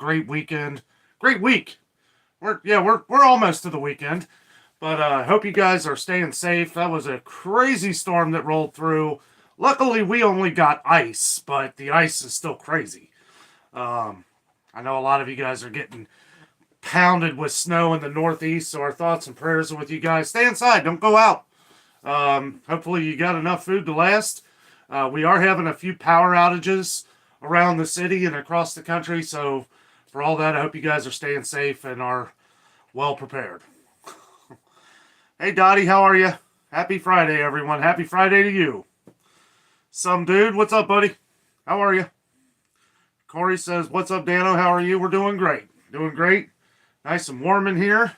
great weekend. Great week. We're almost to the weekend. But I hope you guys are staying safe. That was a crazy storm that rolled through. Luckily, we only got ice, but the ice is still crazy. I know a lot of you guys are getting pounded with snow in the Northeast, so our thoughts and prayers are with you guys. Stay inside. Don't go out. Hopefully, you got enough food to last. We are having a few power outages around the city and across the country, so for all that, I hope you guys are staying safe and are well prepared. Hey, Dottie, how are you? Happy Friday, everyone. Happy Friday to you. Some dude, what's up, buddy? How are you? Corey says, what's up, Danno? How are you? We're doing great. Doing great. Nice and warm in here.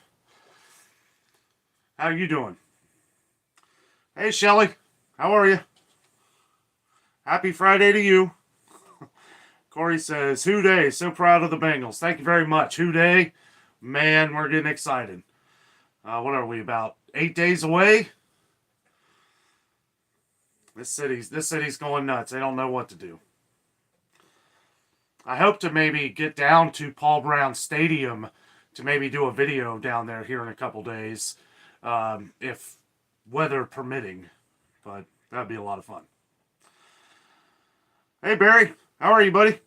How you doing? Hey, Shelly. How are you? Happy Friday to you. Corey says, Who Day? So proud of the Bengals. Thank you very much. Who Day? Man, we're getting excited. What are we, about 8 days away? This city's going nuts. They don't know what to do. I hope to maybe get down to Paul Brown Stadium to maybe do a video down there here in a couple days, if weather permitting. But that'd be a lot of fun. Hey, Barry. How are you, buddy?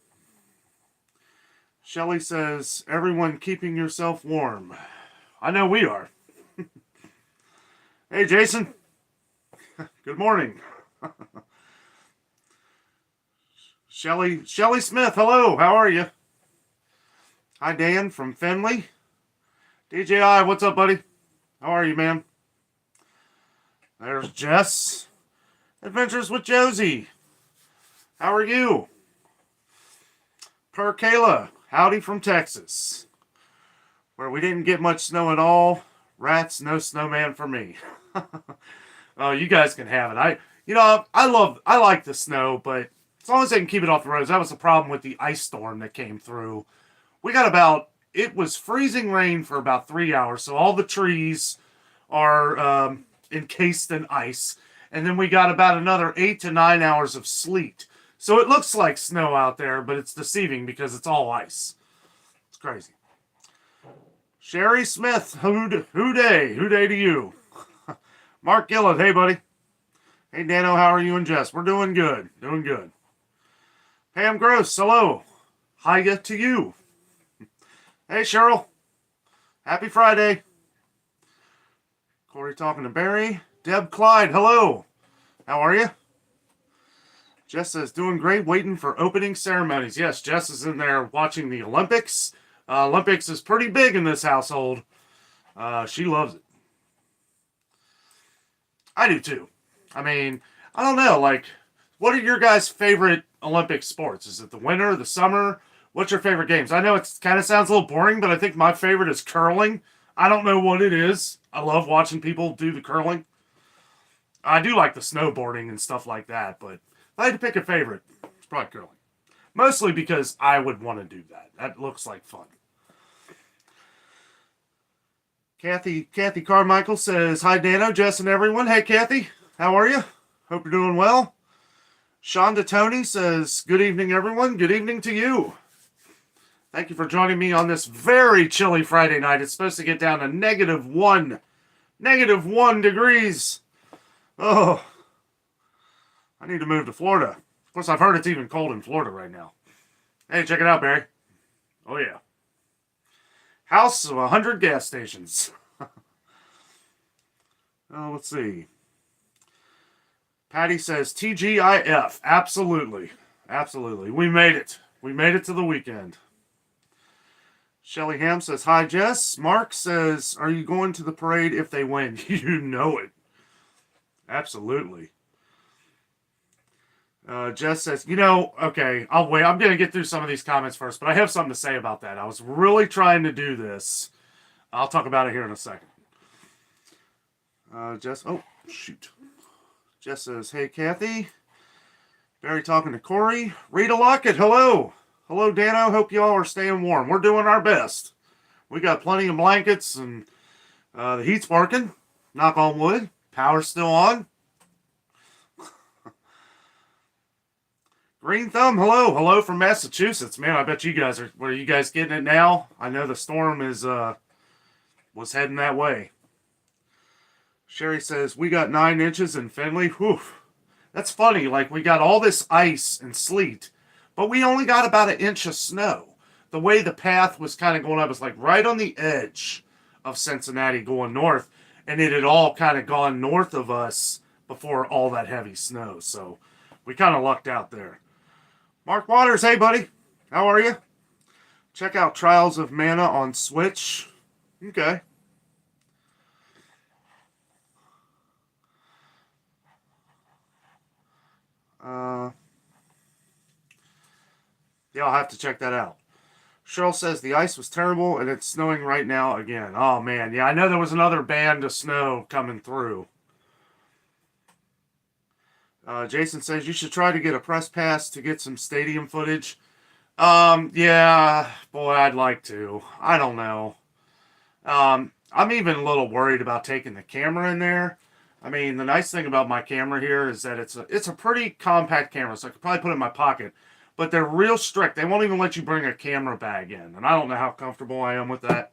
Shelly says, everyone keeping yourself warm. I know we are. Hey, Jason. Good morning. Shelly Smith, hello. How are you? Hi, Dan from Fenley. DJI, what's up, buddy? How are you, man? There's Jess. Adventures with Josie. How are you? Per Kayla, howdy from Texas, where we didn't get much snow at all. Rats, no snowman for me. Oh, you guys can have it. I like the snow, but as long as they can keep it off the roads. That was the problem with the ice storm that came through. It was freezing rain for about 3 hours, so all the trees are encased in ice. And then we got about another 8 to 9 hours of sleet. So it looks like snow out there, but it's deceiving because it's all ice. It's crazy. Sherry Smith, who day to you. Mark Gillett, hey, buddy. Hey, Danno, how are you and Jess? We're doing good. Doing good. Pam Gross, hello. Hiya to you. Hey, Cheryl. Happy Friday. Corey talking to Barry. Deb Clyde, hello. How are you? Jess says, doing great, waiting for opening ceremonies. Yes, Jess is in there watching the Olympics. Olympics is pretty big in this household. She loves it. I do too. I mean, I don't know, what are your guys' favorite Olympic sports? Is it the winter, the summer? What's your favorite games? I know it kind of sounds a little boring, but I think my favorite is curling. I don't know what it is. I love watching people do the curling. I do like the snowboarding and stuff like that, but if I had to pick a favorite, it's probably curling. Mostly because I would want to do that. That looks like fun. Kathy Carmichael says, hi, Danno, Jess, and everyone. Hey, Kathy. How are you? Hope you're doing well. Shonda Tony says, good evening, everyone. Good evening to you. Thank you for joining me on this very chilly Friday night. It's supposed to get down to -1 degrees. Oh, I need to move to Florida. Of course, I've heard it's even cold in Florida right now. Hey, check it out, Barry. Oh, yeah. House of 100 gas stations. Oh, let's see. Patty says, TGIF. Absolutely. Absolutely. We made it. We made it to the weekend. Shelly Ham says, hi, Jess. Mark says, are you going to the parade if they win? You know it. Absolutely. Jess says, okay, I'll wait. I'm going to get through some of these comments first, but I have something to say about that. I was really trying to do this. I'll talk about it here in a second. Jess says, hey, Kathy. Barry talking to Corey. Rita Lockett, hello. Hello, Danno. Hope y'all are staying warm. We're doing our best. We got plenty of blankets, and the heat's working. Knock on wood. Power's still on. Green Thumb, hello. Hello from Massachusetts. Man, I bet you guys are, where are you guys getting it now? I know the storm is, was heading that way. Sherry says, we got 9 inches in Findlay. Whew. That's funny. Like, we got all this ice and sleet, but we only got about 1 inch of snow. The way the path was kind of going up was like right on the edge of Cincinnati going north, and it had all kind of gone north of us before all that heavy snow. So we kind of lucked out there. Mark Waters, hey buddy. How are you? Check out Trials of Mana on Switch. Okay. Yeah, I'll have to check that out. Cheryl says the ice was terrible and it's snowing right now again. Oh man, yeah, I know there was another band of snow coming through. Jason says you should try to get a press pass to get some stadium footage. Yeah, boy, I'd like to. I don't know. I'm even a little worried about taking the camera in there. I mean, the nice thing about my camera here is that it's a pretty compact camera, so I could probably put it in my pocket. But they're real strict. They won't even let you bring a camera bag in, and I don't know how comfortable I am with that.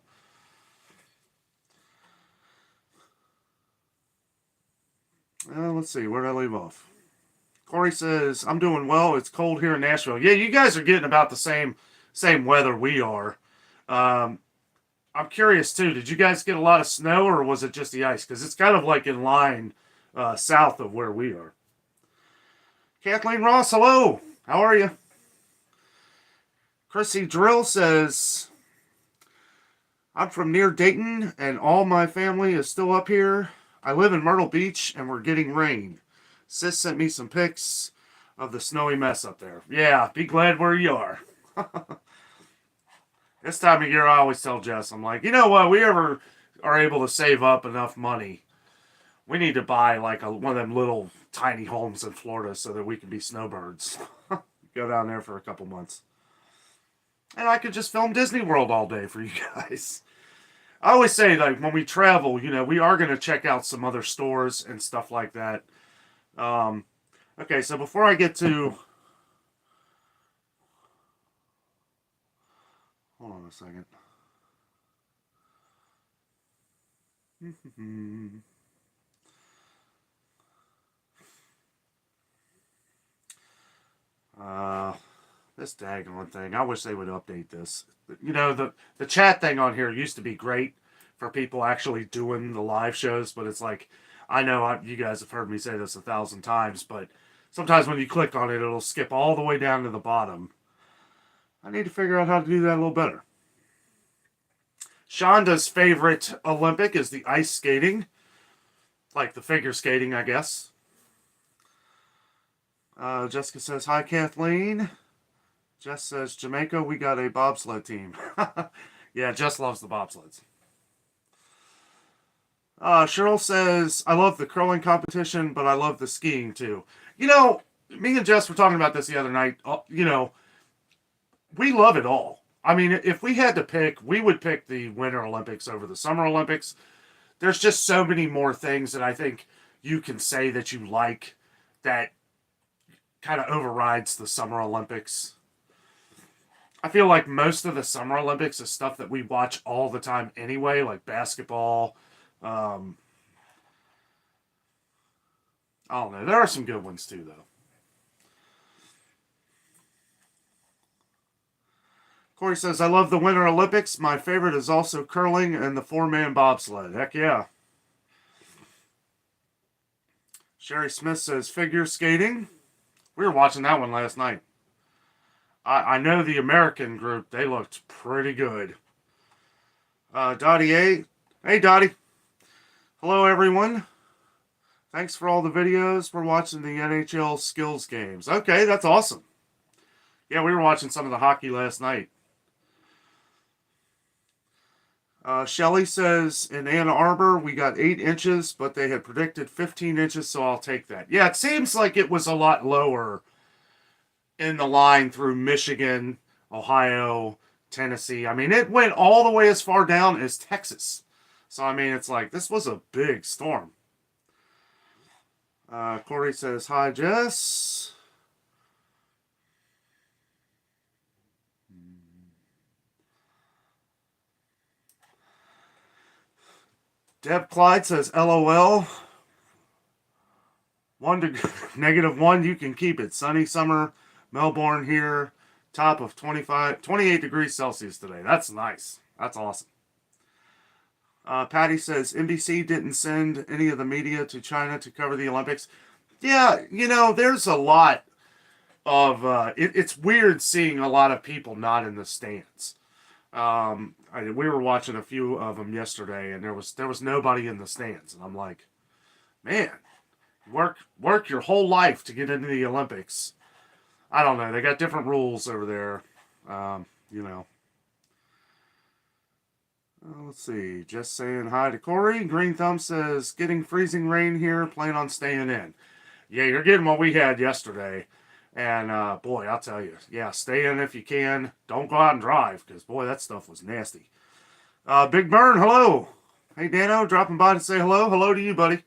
Let's see, where did I leave off? Corey says, I'm doing well. It's cold here in Nashville. Yeah, you guys are getting about the same weather we are. I'm curious, too. Did you guys get a lot of snow, or was it just the ice? Because it's kind of like in line south of where we are. Kathleen Ross, hello. How are you? Chrissy Drill says, I'm from near Dayton, and all my family is still up here. I live in Myrtle Beach, and we're getting rain. Sis sent me some pics of the snowy mess up there. Yeah, be glad where you are. This time of year, I always tell Jess, I'm like, you know what? We ever are able to save up enough money, we need to buy like one of them little tiny homes in Florida so that we can be snowbirds. Go down there for a couple months. And I could just film Disney World all day for you guys. I always say, like, when we travel, you know, we are going to check out some other stores and stuff like that. Okay, so before I get to... Hold on a second. This daggone thing. I wish they would update this. You know, the chat thing on here used to be great for people actually doing the live shows, but it's like, I know you guys have heard me say this 1,000 times, but sometimes when you click on it, it'll skip all the way down to the bottom. I need to figure out how to do that a little better. Shonda's favorite Olympic is the ice skating. Like the figure skating, I guess. Jessica says, hi, Kathleen. Jess says, Jamaica, we got a bobsled team. Yeah, Jess loves the bobsleds. Cheryl says, I love the curling competition, but I love the skiing too. You know, me and Jess were talking about this the other night. You know, we love it all. I mean, if we had to pick, we would pick the Winter Olympics over the Summer Olympics. There's just so many more things that I think you can say that you like that kind of overrides the Summer Olympics. I feel like most of the Summer Olympics is stuff that we watch all the time anyway, like basketball. I don't know. There are some good ones too, though. Corey says, I love the Winter Olympics. My favorite is also curling and the 4-man bobsled. Heck yeah. Sherry Smith says, figure skating. We were watching that one last night. I know the American group. They looked pretty good. Dottie A. Hey, Dottie. Hello, everyone. Thanks for all the videos. We're watching the NHL skills games. Okay, that's awesome. Yeah, we were watching some of the hockey last night. Shelly says, in Ann Arbor, we got 8 inches, but they had predicted 15 inches, so I'll take that. Yeah, it seems like it was a lot lower in the line through Michigan, Ohio, Tennessee. I mean, it went all the way as far down as Texas. So, I mean, it's like, this was a big storm. Corey says, hi, Jess. Deb Clyde says, LOL. -1, you can keep it. Sunny summer, Melbourne here, top of 28 degrees Celsius today. That's nice. That's awesome. Patty says, NBC didn't send any of the media to China to cover the Olympics. Yeah, there's a lot of, it's weird seeing a lot of people not in the stands. We were watching a few of them yesterday, and there was nobody in the stands, and I'm like, man, work your whole life to get into the Olympics. I don't know. They got different rules over there. Let's see. Just saying hi to Corey. Green Thumb says, getting freezing rain here. Plan on staying in. Yeah, you're getting what we had yesterday. And, boy, I'll tell you. Yeah, stay in if you can. Don't go out and drive, because, boy, that stuff was nasty. Big Burn, hello. Hey, Danno, dropping by to say hello. Hello to you, buddy.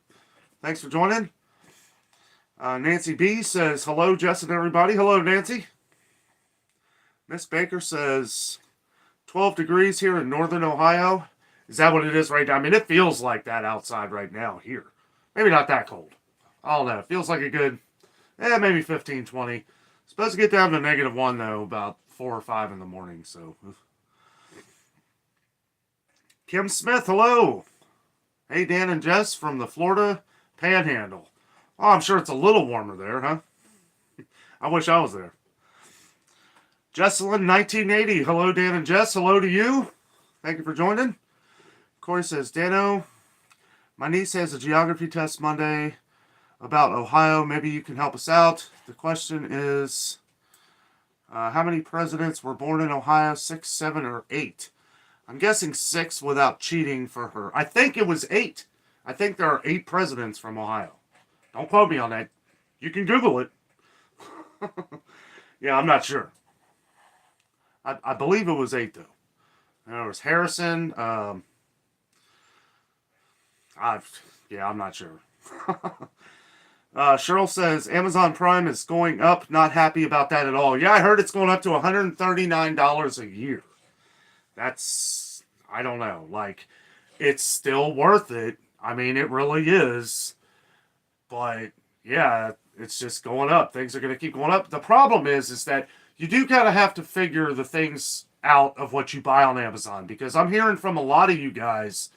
Thanks for joining. Nancy B says, hello, Jess and everybody. Hello, Nancy. Miss Baker says, 12 degrees here in northern Ohio. Is that what it is right now? I mean, it feels like that outside right now here. Maybe not that cold. I don't know. It feels like a good, maybe 15, 20. Supposed to get down to -1, though, about 4 or 5 in the morning. So, Kim Smith, hello. Hey, Dan and Jess from the Florida Panhandle. Oh, I'm sure it's a little warmer there, huh? I wish I was there. Jesselyn 1980. Hello, Dan and Jess. Hello to you. Thank you for joining. Corey says, Danno, my niece has a geography test Monday about Ohio. Maybe you can help us out. The question is, how many presidents were born in Ohio? 6, 7, or 8? I'm guessing 6 without cheating for her. I think it was 8. I think there are 8 presidents from Ohio. Don't quote me on that. You can Google it. Yeah, I'm not sure. I believe it was 8, though. There was Harrison. I'm not sure. Cheryl says, Amazon Prime is going up. Not happy about that at all. Yeah, I heard it's going up to $139 a year. That's, I don't know. Like, it's still worth it. I mean, it really is. But, yeah, it's just going up. Things are going to keep going up. The problem is that you do kind of have to figure the things out of what you buy on Amazon. Because I'm hearing from a lot of you guys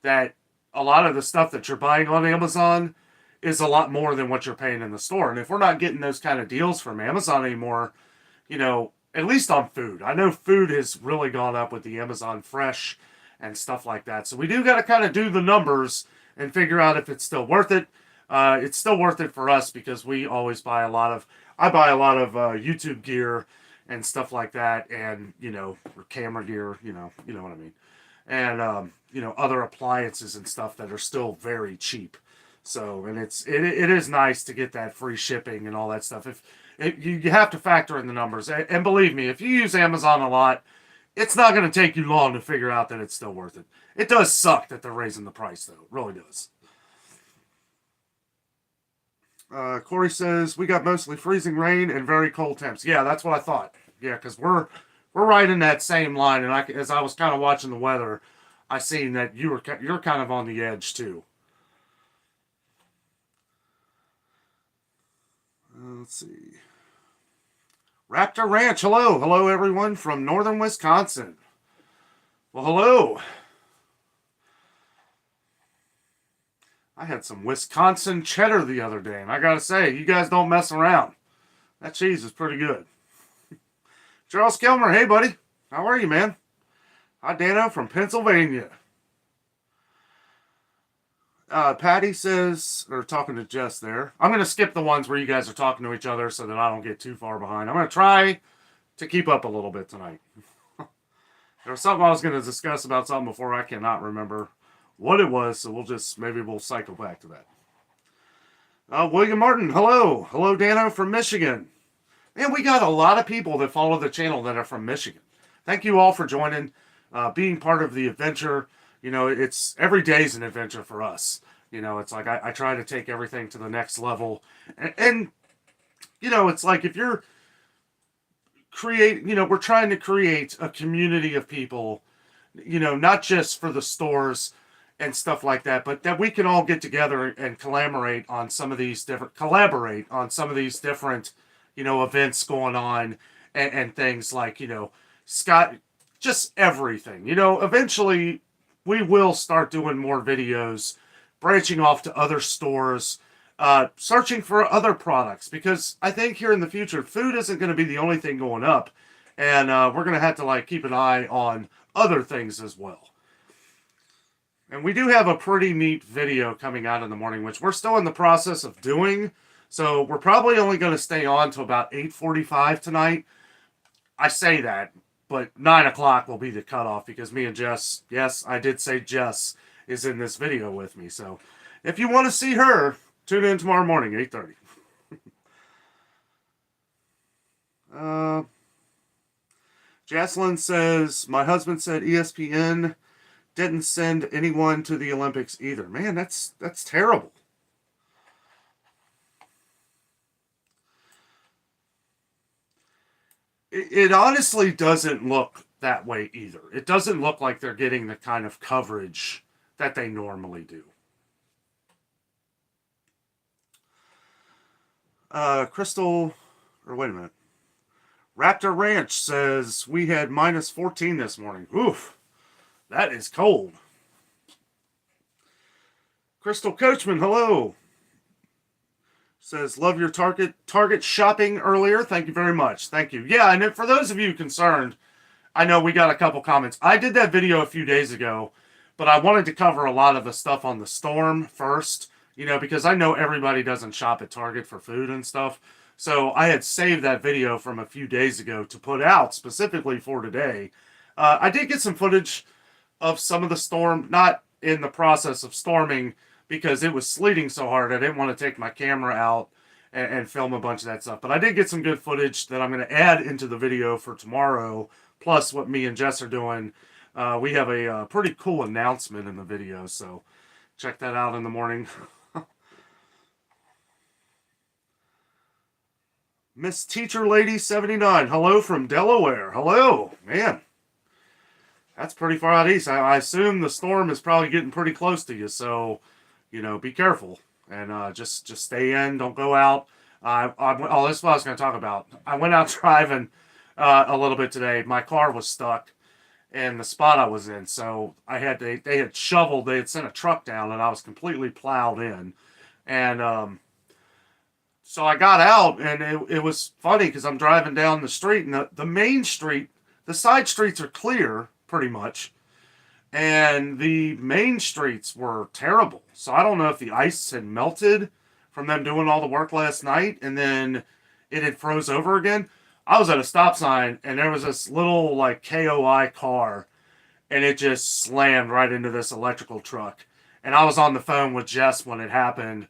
that a lot of the stuff that you're buying on Amazon is a lot more than what you're paying in the store. And if we're not getting those kind of deals from Amazon anymore, at least on food. I know food has really gone up with the Amazon Fresh and stuff like that. So we do got to kind of do the numbers and figure out if it's still worth it. It's still worth it for us because we always buy I buy a lot of YouTube gear and stuff like that, and camera gear, you know what I mean, and other appliances and stuff that are still very cheap. So, and it is nice to get that free shipping and all that stuff. You have to factor in the numbers, and believe me, if you use Amazon a lot, it's not going to take you long to figure out that it's still worth it. It does suck that they're raising the price, though. It really does. Corey says, we got mostly freezing rain and very cold temps. Yeah, that's what I thought. Yeah, because we're right in that same line. And as I was kind of watching the weather, I seen that you're kind of on the edge too. Let's see. Raptor Ranch, hello. Hello, everyone from northern Wisconsin. Well, hello. I had some Wisconsin cheddar the other day, and I gotta say, you guys don't mess around. That cheese is pretty good. Charles Kilmer, hey buddy. How are you, man? Hi, Danno from Pennsylvania. Patty says, or talking to Jess there. I'm going to skip the ones where you guys are talking to each other so that I don't get too far behind. I'm going to try to keep up a little bit tonight. There was something I was going to discuss about something before. I cannot remember what it was, so maybe we'll cycle back to that. William Martin, hello. Hello, Danno from Michigan. Man, we got a lot of people that follow the channel that are from Michigan. Thank you all for joining, being part of the adventure. It's every day's an adventure for us. It's like I try to take everything to the next level. And it's like if you're we're trying to create a community of people, not just for the stores and stuff like that, but that we can all get together and collaborate on some of these different, events going on, and things like, Scott, just everything. Eventually we will start doing more videos, branching off to other stores, searching for other products, because I think here in the future, food isn't going to be the only thing going up, and we're going to have to keep an eye on other things as well. And we do have a pretty neat video coming out in the morning, which we're still in the process of doing. So we're probably only going to stay on till about 8:45 tonight. I say that, but 9 o'clock will be the cutoff, because me and Jess, yes, I did say Jess, is in this video with me. So if you want to see her, tune in tomorrow morning, 8:30. Jocelyn says, my husband said ESPN didn't send anyone to the Olympics either. Man, that's terrible. It honestly doesn't look that way either. It doesn't look like they're getting the kind of coverage that they normally do. Crystal, or wait a minute. Raptor Ranch says we had minus 14 this morning. Oof, that is cold. Crystal Coachman, hello. Says, love your Target shopping earlier. Thank you very much. Thank you. Yeah, and for those of you concerned, I know we got a couple comments. I did that video a few days ago, but I wanted to cover a lot of the stuff on the storm first, because I know everybody doesn't shop at Target for food and stuff. So I had saved that video from a few days ago to put out specifically for today. I did get some footage of some of the storm, not in the process of storming, because it was sleeting so hard. I didn't want to take my camera out and film a bunch of that stuff. But I did get some good footage that I'm going to add into the video for tomorrow, plus what me and Jess are doing. We have a pretty cool announcement in the video, so check that out in the morning. Miss Teacher Lady 79, hello from Delaware. Hello, man. That's pretty far out east. I assume the storm is probably getting pretty close to you, so be careful and just stay in. Don't go out. This is what I was going to talk about. I went out driving a little bit today. My car was stuck in the spot I was in, so they had shoveled. They had sent a truck down, and I was completely plowed in, and so I got out, and it was funny because I'm driving down the street, and the main street, the side streets are clear pretty much, and the main streets were terrible. So I don't know if the ice had melted from them doing all the work last night, and then it had froze over again. I was at a stop sign, and there was this little KOI car, and it just slammed right into this electrical truck. And I was on the phone with Jess when it happened,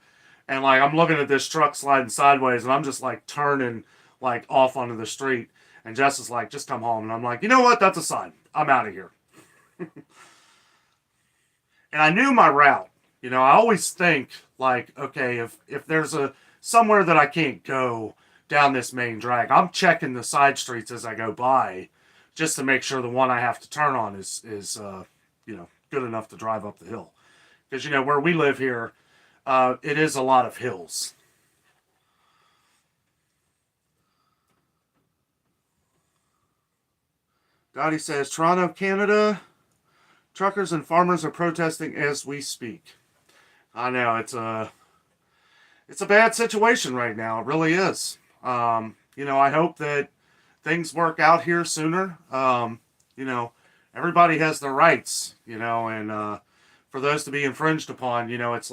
and I'm looking at this truck sliding sideways, and I'm just turning off onto the street. And Jess is like, just come home. And I'm like, you know what? That's a sign. I'm out of here. And I knew my route. I always think okay, if there's somewhere that I can't go down this main drag, I'm checking the side streets as I go by, just to make sure the one I have to turn on is good enough to drive up the hill. Because where we live here, it is a lot of hills. Dottie says, Toronto, Canada, truckers and farmers are protesting as we speak. I know, it's a bad situation right now. It really is. I hope that things work out here sooner. Everybody has their rights, and for those to be infringed upon, it's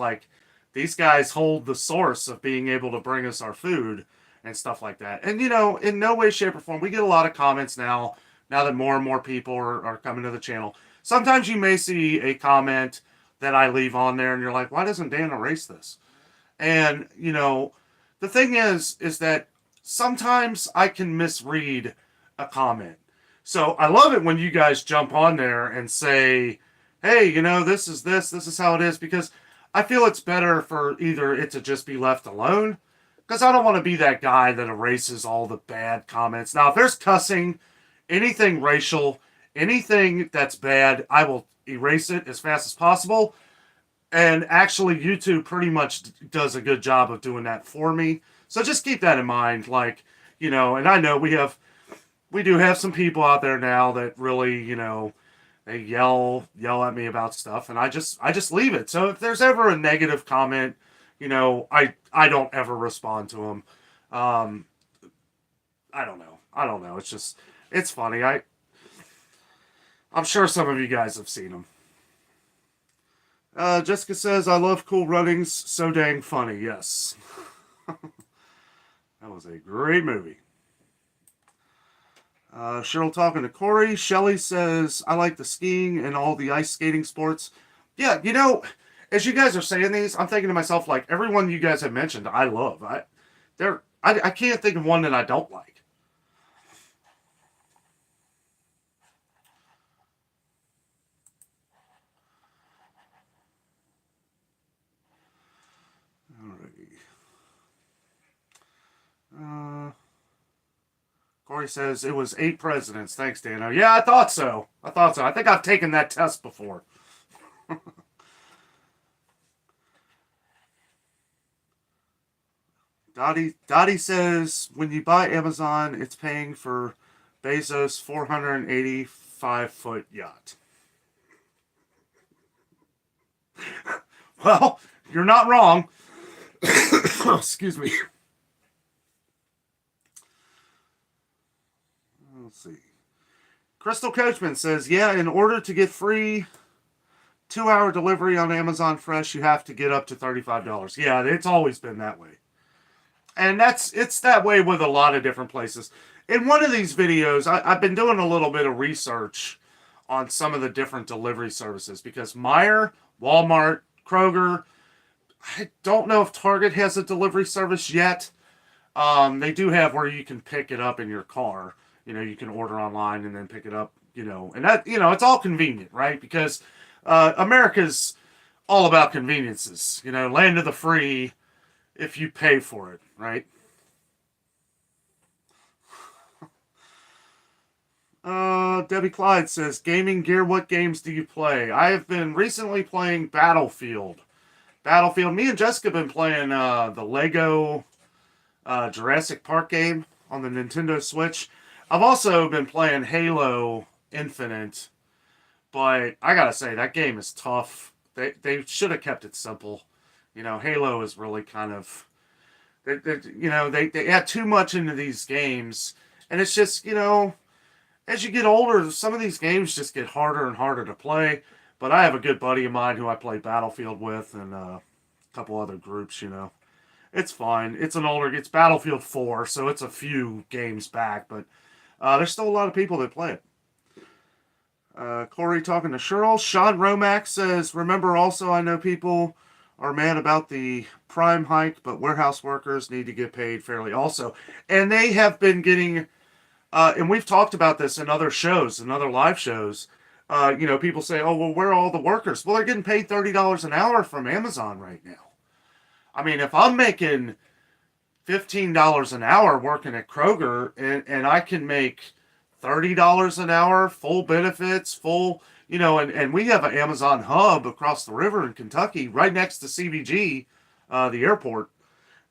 these guys hold the source of being able to bring us our food and stuff like that. And, in no way, shape, or form, we get a lot of comments now that more and more people are coming to the channel. Sometimes you may see a comment that I leave on there, and you're like, why doesn't Dan erase this? And, the thing is that sometimes I can misread a comment. So I love it when you guys jump on there and say, hey, this is how it is, because I feel it's better for either it to just be left alone, because I don't want to be that guy that erases all the bad comments. Now, if there's cussing, anything racial, anything that's bad, I will erase it as fast as possible. And actually, YouTube pretty much does a good job of doing that for me. So just keep that in mind. Like, and I know we do have some people out there now that really, they yell at me about stuff, and I just leave it. So if there's ever a negative comment, I don't ever respond to them. Um, I don't know. I don't know. It's funny. I'm sure some of you guys have seen them. Jessica says, I love Cool Runnings. So dang funny. Yes. That was a great movie. Cheryl talking to Corey. Shelly says, I like the skiing and all the ice skating sports. Yeah, as you guys are saying these, I'm thinking to myself, like, everyone you guys have mentioned, I love. I can't think of one that I don't like. Alrighty. Corey says it was 8 presidents. Thanks, Danno. Yeah, I thought so. I think I've taken that test before. Dottie says when you buy Amazon, it's paying for Bezos' 485-foot yacht. Well, you're not wrong. Excuse me. Let's see. Crystal Coachman says, yeah, in order to get free 2-hour delivery on Amazon Fresh, you have to get up to $35. Yeah, it's always been that way. And it's that way with a lot of different places. In one of these videos, I've been doing a little bit of research on some of the different delivery services because Meijer, Walmart, Kroger, I don't know if Target has a delivery service yet. They do have where you can pick it up in your car. You can order online and then pick it up, and that, it's all convenient, right? Because America's all about conveniences, land of the free if you pay for it, right? Debbie Clyde says, gaming gear, what games do you play? I have been recently playing Battlefield. Me and Jessica have been playing the Lego Jurassic Park game on the Nintendo Switch. I've also been playing Halo Infinite, but I gotta say, that game is tough. They should have kept it simple. Halo is really kind of, they add too much into these games, and it's just, as you get older, some of these games just get harder and harder to play. But I have a good buddy of mine who I play Battlefield with, and a couple other groups. It's fine. It's Battlefield 4, so it's a few games back, but there's still a lot of people that play it. Corey talking to Cheryl. Sean Romack says, remember also, I know people are mad about the prime hike, but warehouse workers need to get paid fairly also. And they have been getting, and we've talked about this in other shows, in other live shows. People say, oh, well, where are all the workers? Well, they're getting paid $30 an hour from Amazon right now. I mean, if I'm making $15 an hour working at Kroger and I can make $30 an hour, full benefits, and we have an Amazon hub across the river in Kentucky, right next to CVG, the airport.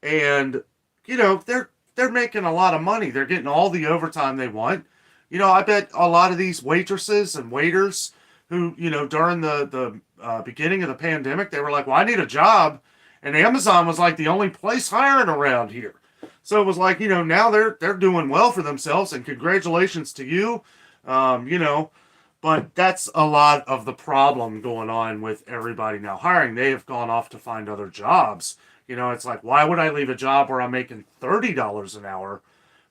And, they're making a lot of money. They're getting all the overtime they want. I bet a lot of these waitresses and waiters who, during the beginning of the pandemic, they were like, well, I need a job. And Amazon was like the only place hiring around here. So it was like, now they're doing well for themselves, and congratulations to you. But that's a lot of the problem going on with everybody now hiring. They have gone off to find other jobs. It's like, why would I leave a job where I'm making $30 an hour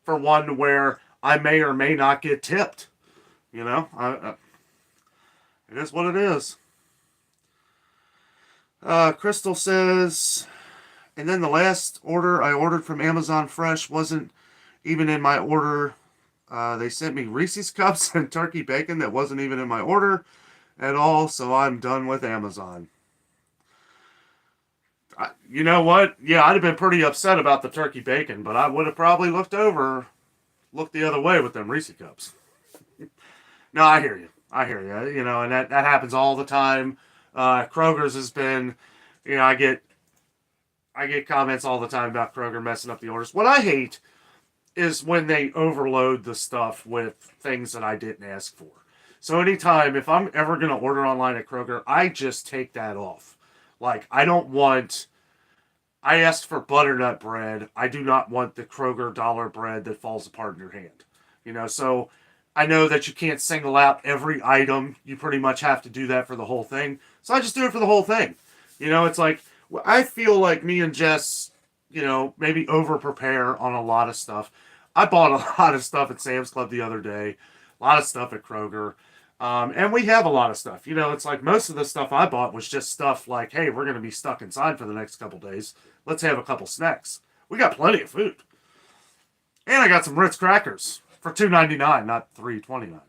for one where I may or may not get tipped? It is what it is. Crystal says, and then the last order I ordered from Amazon Fresh wasn't even in my order. They sent me Reese's Cups and turkey bacon that wasn't even in my order at all, so I'm done with Amazon. You know what? Yeah, I'd have been pretty upset about the turkey bacon, but I would have probably looked the other way with them Reese's Cups. No, I hear you. And that happens all the time. Kroger's has been, I get comments all the time about Kroger messing up the orders. What I hate is when they overload the stuff with things that I didn't ask for. So anytime, if I'm ever going to order online at Kroger, I just take that off. Like, I asked for butternut bread. I do not want the Kroger dollar bread that falls apart in your hand. So I know that you can't single out every item. You pretty much have to do that for the whole thing. So I just do it for the whole thing. It's like, I feel like me and Jess, maybe over prepare on a lot of stuff. I bought a lot of stuff at Sam's Club the other day, a lot of stuff at Kroger. And we have a lot of stuff. It's like most of the stuff I bought was just stuff like, hey, we're going to be stuck inside for the next couple days. Let's have a couple snacks. We got plenty of food. And I got some Ritz crackers for $2.99, not $3.29.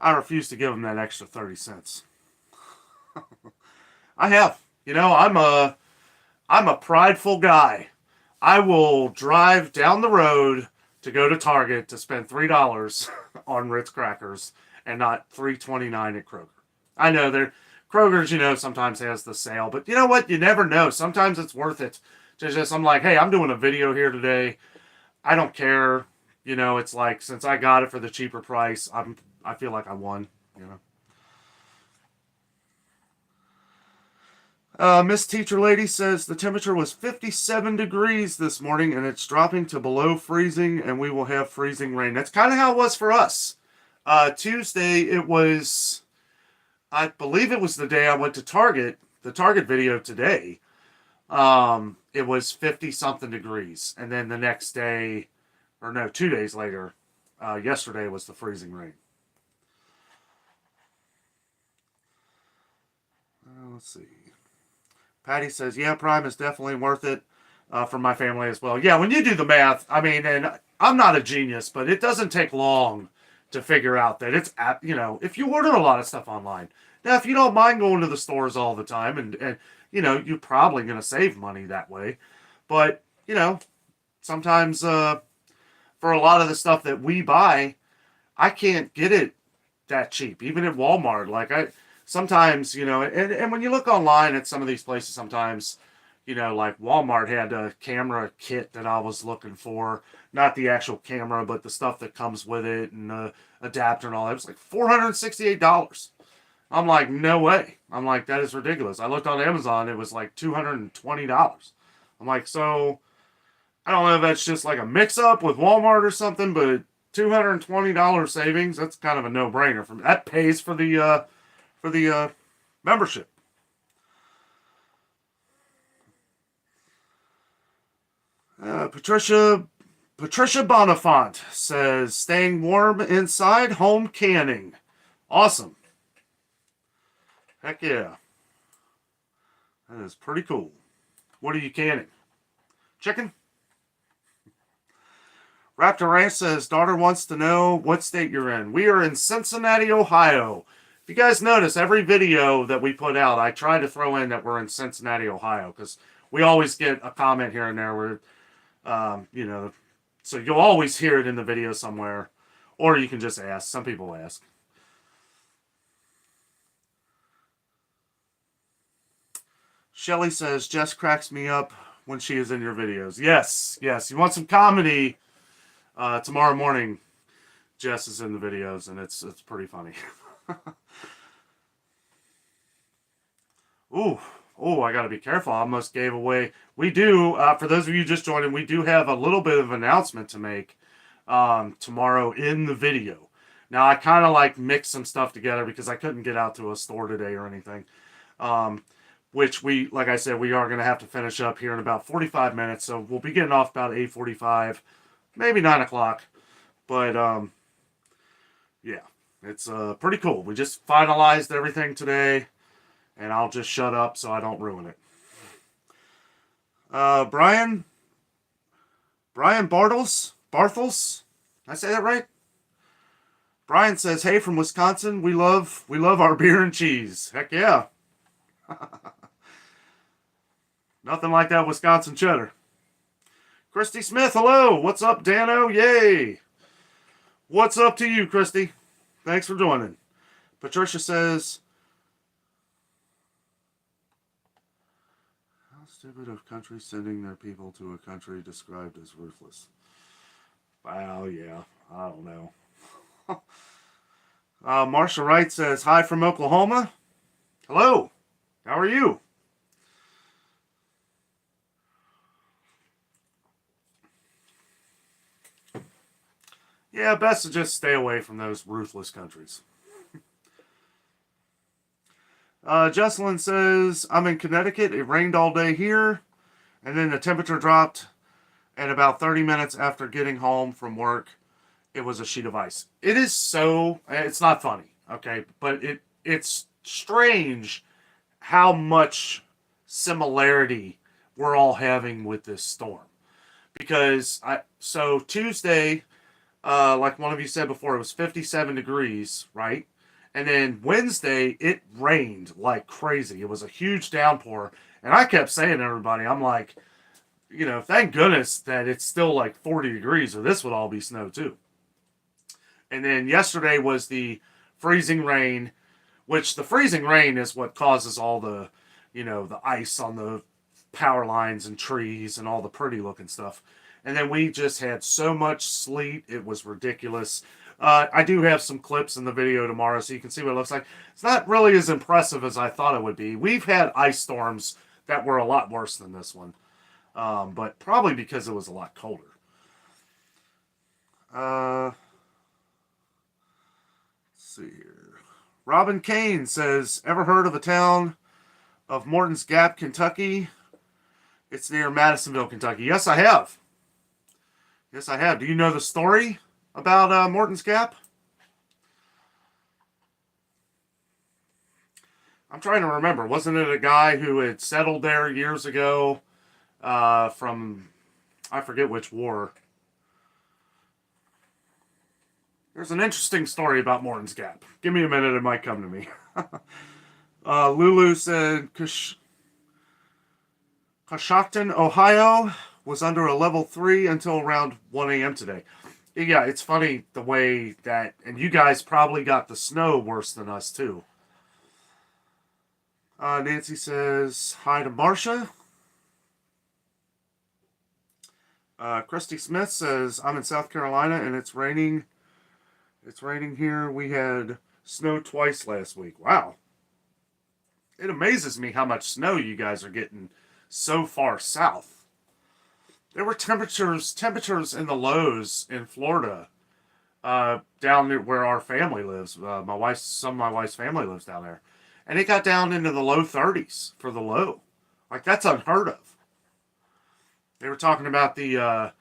I refuse to give them that extra 30 cents. I have. I'm a prideful guy. I will drive down the road to go to Target to spend $3 on Ritz crackers and not $3.29 at Kroger. I know Kroger's, sometimes has the sale, but you know what? You never know. Sometimes it's worth it to I'm like, hey, I'm doing a video here today. I don't care. It's like, since I got it for the cheaper price, I feel like I won, Miss Teacher Lady says the temperature was 57 degrees this morning and it's dropping to below freezing and we will have freezing rain. That's kind of how it was for us. Tuesday, it was, I believe it was the day I went to Target, the Target video today. It was 50 something degrees. And then the next day, 2 days later, yesterday was the freezing rain. Let's see. Patty says, yeah, Prime is definitely worth it for my family as well. Yeah, when you do the math, and I'm not a genius, but it doesn't take long to figure out that it's, if you order a lot of stuff online. Now, if you don't mind going to the stores all the time, and you're probably going to save money that way. But, sometimes for a lot of the stuff that we buy, I can't get it that cheap, even at Walmart. Sometimes, and when you look online at some of these places, sometimes, like Walmart had a camera kit that I was looking for. Not the actual camera, but the stuff that comes with it and the adapter and all that. It was like $468. I'm like, no way. I'm like, that is ridiculous. I looked on Amazon. It was like $220. I'm like, so I don't know if that's just like a mix-up with Walmart or something, but $220 savings, that's kind of a no-brainer. That pays for the membership. Patricia Bonifant says, staying warm inside, home canning. Awesome. Heck yeah. That is pretty cool. What are you canning? Chicken? Raptor Ranch says, daughter wants to know what state you're in. We are in Cincinnati, Ohio. If you guys notice, every video that we put out, I try to throw in that we're in Cincinnati, Ohio, because we always get a comment here and there where, so you'll always hear it in the video somewhere, or you can just ask. Some people ask. Shelly says, Jess cracks me up when she is in your videos. Yes. You want some comedy? Tomorrow morning, Jess is in the videos, and it's pretty funny. Ooh, I gotta be careful. I almost gave away. We do, for those of you just joining, we do have a little bit of an announcement to make tomorrow in the video. Now, I kind of like mixed some stuff together because I couldn't get out to a store today or anything. Which like I said, we are going to have to finish up here in about 45 minutes. So we'll be getting off about 8:45, maybe 9 o'clock. But, yeah, it's pretty cool. We just finalized everything today, and I'll just shut up so I don't ruin it. Brian Bartels? Did I say that right? Brian says, hey, from Wisconsin, we love our beer and cheese. Heck yeah. Nothing like that Wisconsin cheddar. Christy Smith, hello. What's up, Danno? Yay. What's up to you, Christy? Thanks for joining. Patricia says, Stupid of countries sending their people to a country described as ruthless. Well, yeah, I don't know. Marshall Wright says, hi from Oklahoma. Hello, how are you? Yeah, best to just stay away from those ruthless countries. Jocelyn says, I'm in Connecticut. It rained all day here, and then the temperature dropped, and about 30 minutes after getting home from work, it was a sheet of ice. It is so, it's not funny, okay, but it's strange how much similarity we're all having with this storm. Because so Tuesday, like one of you said before, it was 57 degrees, right? And then Wednesday, it rained like crazy. It was a huge downpour. And I kept saying to everybody, I'm like, thank goodness that it's still like 40 degrees or this would all be snow too. And then yesterday was the freezing rain, which the freezing rain is what causes all the, the ice on the power lines and trees and all the pretty looking stuff. And then we just had so much sleet. It was ridiculous. I do have some clips in the video tomorrow so you can see what it looks like. It's not really as impressive as I thought it would be. We've had ice storms that were a lot worse than this one. But probably because it was a lot colder. Let's see here. Robin Kane says, ever heard of a town of Morton's Gap, Kentucky? It's near Madisonville, Kentucky. Yes, I have. Yes, I have. Do you know the story about Morton's Gap? I'm trying to remember. Wasn't it a guy who had settled there years ago from, I forget which war. There's an interesting story about Morton's Gap. Give me a minute, it might come to me. Lulu said, Coshocton, Ohio was under a level 3 until around 1 a.m. today. Yeah, it's funny the way that, and you guys probably got the snow worse than us too. Nancy says, hi to Marcia. Christy Smith says, I'm in South Carolina and it's raining. It's raining here. We had snow twice last week. Wow. It amazes me how much snow you guys are getting so far south. There were temperatures in the lows in Florida, down near where our family lives. Some of my wife's family lives down there. And it got down into the low 30s for the low. Like, that's unheard of. They were talking about the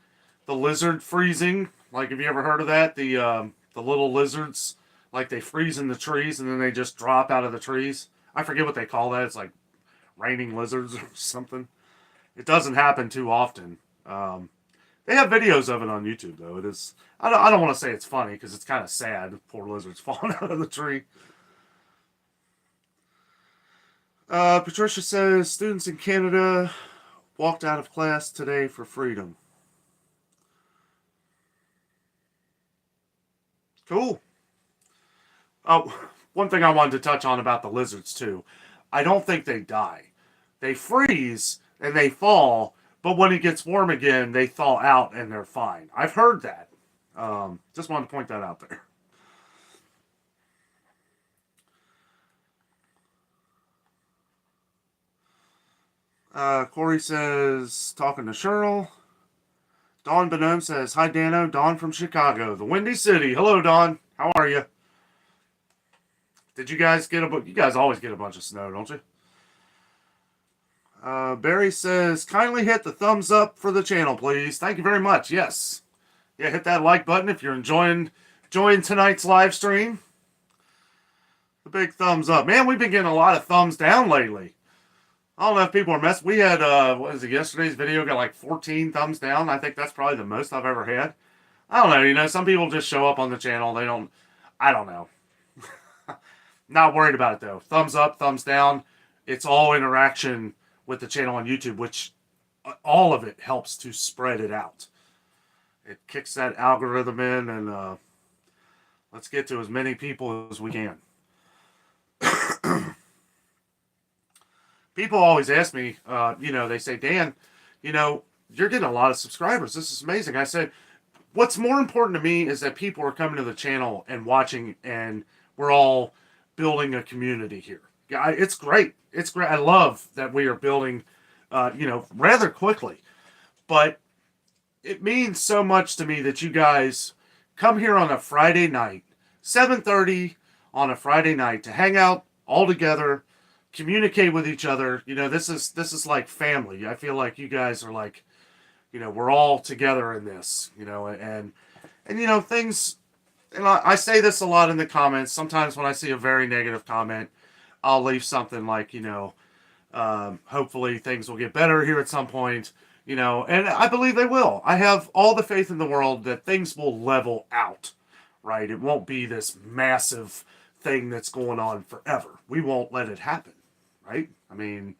lizard freezing. Like, have you ever heard of that? The little lizards, like they freeze in the trees and then they just drop out of the trees. I forget what they call that. It's like raining lizards or something. It doesn't happen too often. They have videos of it on YouTube, though. It is. I don't want to say it's funny because it's kind of sad. Poor lizards falling out of the tree. Patricia says students in Canada walked out of class today for freedom. Cool. Oh, one thing I wanted to touch on about the lizards, too. I don't think they die. They freeze and they fall, but when it gets warm again, they thaw out and they're fine. I've heard that. Just wanted to point that out there. Corey says, talking to Cheryl. Dawn Bonhomme says, hi, Danno. Dawn from Chicago, the Windy City. Hello, Dawn. How are you? Did you guys get you guys always get a bunch of snow, don't you? Barry says, kindly hit the thumbs up for the channel, please. Thank you very much. Yes. Yeah, hit that like button if you're enjoying tonight's live stream. The big thumbs up. Man, we've been getting a lot of thumbs down lately. I don't know if people are messing. We had, yesterday's video got like 14 thumbs down. I think that's probably the most I've ever had. I don't know, some people just show up on the channel. I don't know. Not worried about it, though. Thumbs up, thumbs down. It's all interaction with the channel on YouTube, which all of it helps to spread it out. It kicks that algorithm in, and let's get to as many people as we can. people always ask me, they say, Dan, you're getting a lot of subscribers. This is amazing. I said, what's more important to me is that people are coming to the channel and watching, and we're all building a community here. Yeah, it's great. It's great. I love that we are building, rather quickly. But it means so much to me that you guys come here on a Friday night, 7:30 on a Friday night to hang out all together, communicate with each other. This is like family. I feel like you guys are like, we're all together in this, and things. And I say this a lot in the comments. Sometimes when I see a very negative comment, I'll leave something like, hopefully things will get better here at some point, and I believe they will. I have all the faith in the world that things will level out, right? It won't be this massive thing that's going on forever. We won't let it happen, right? I mean,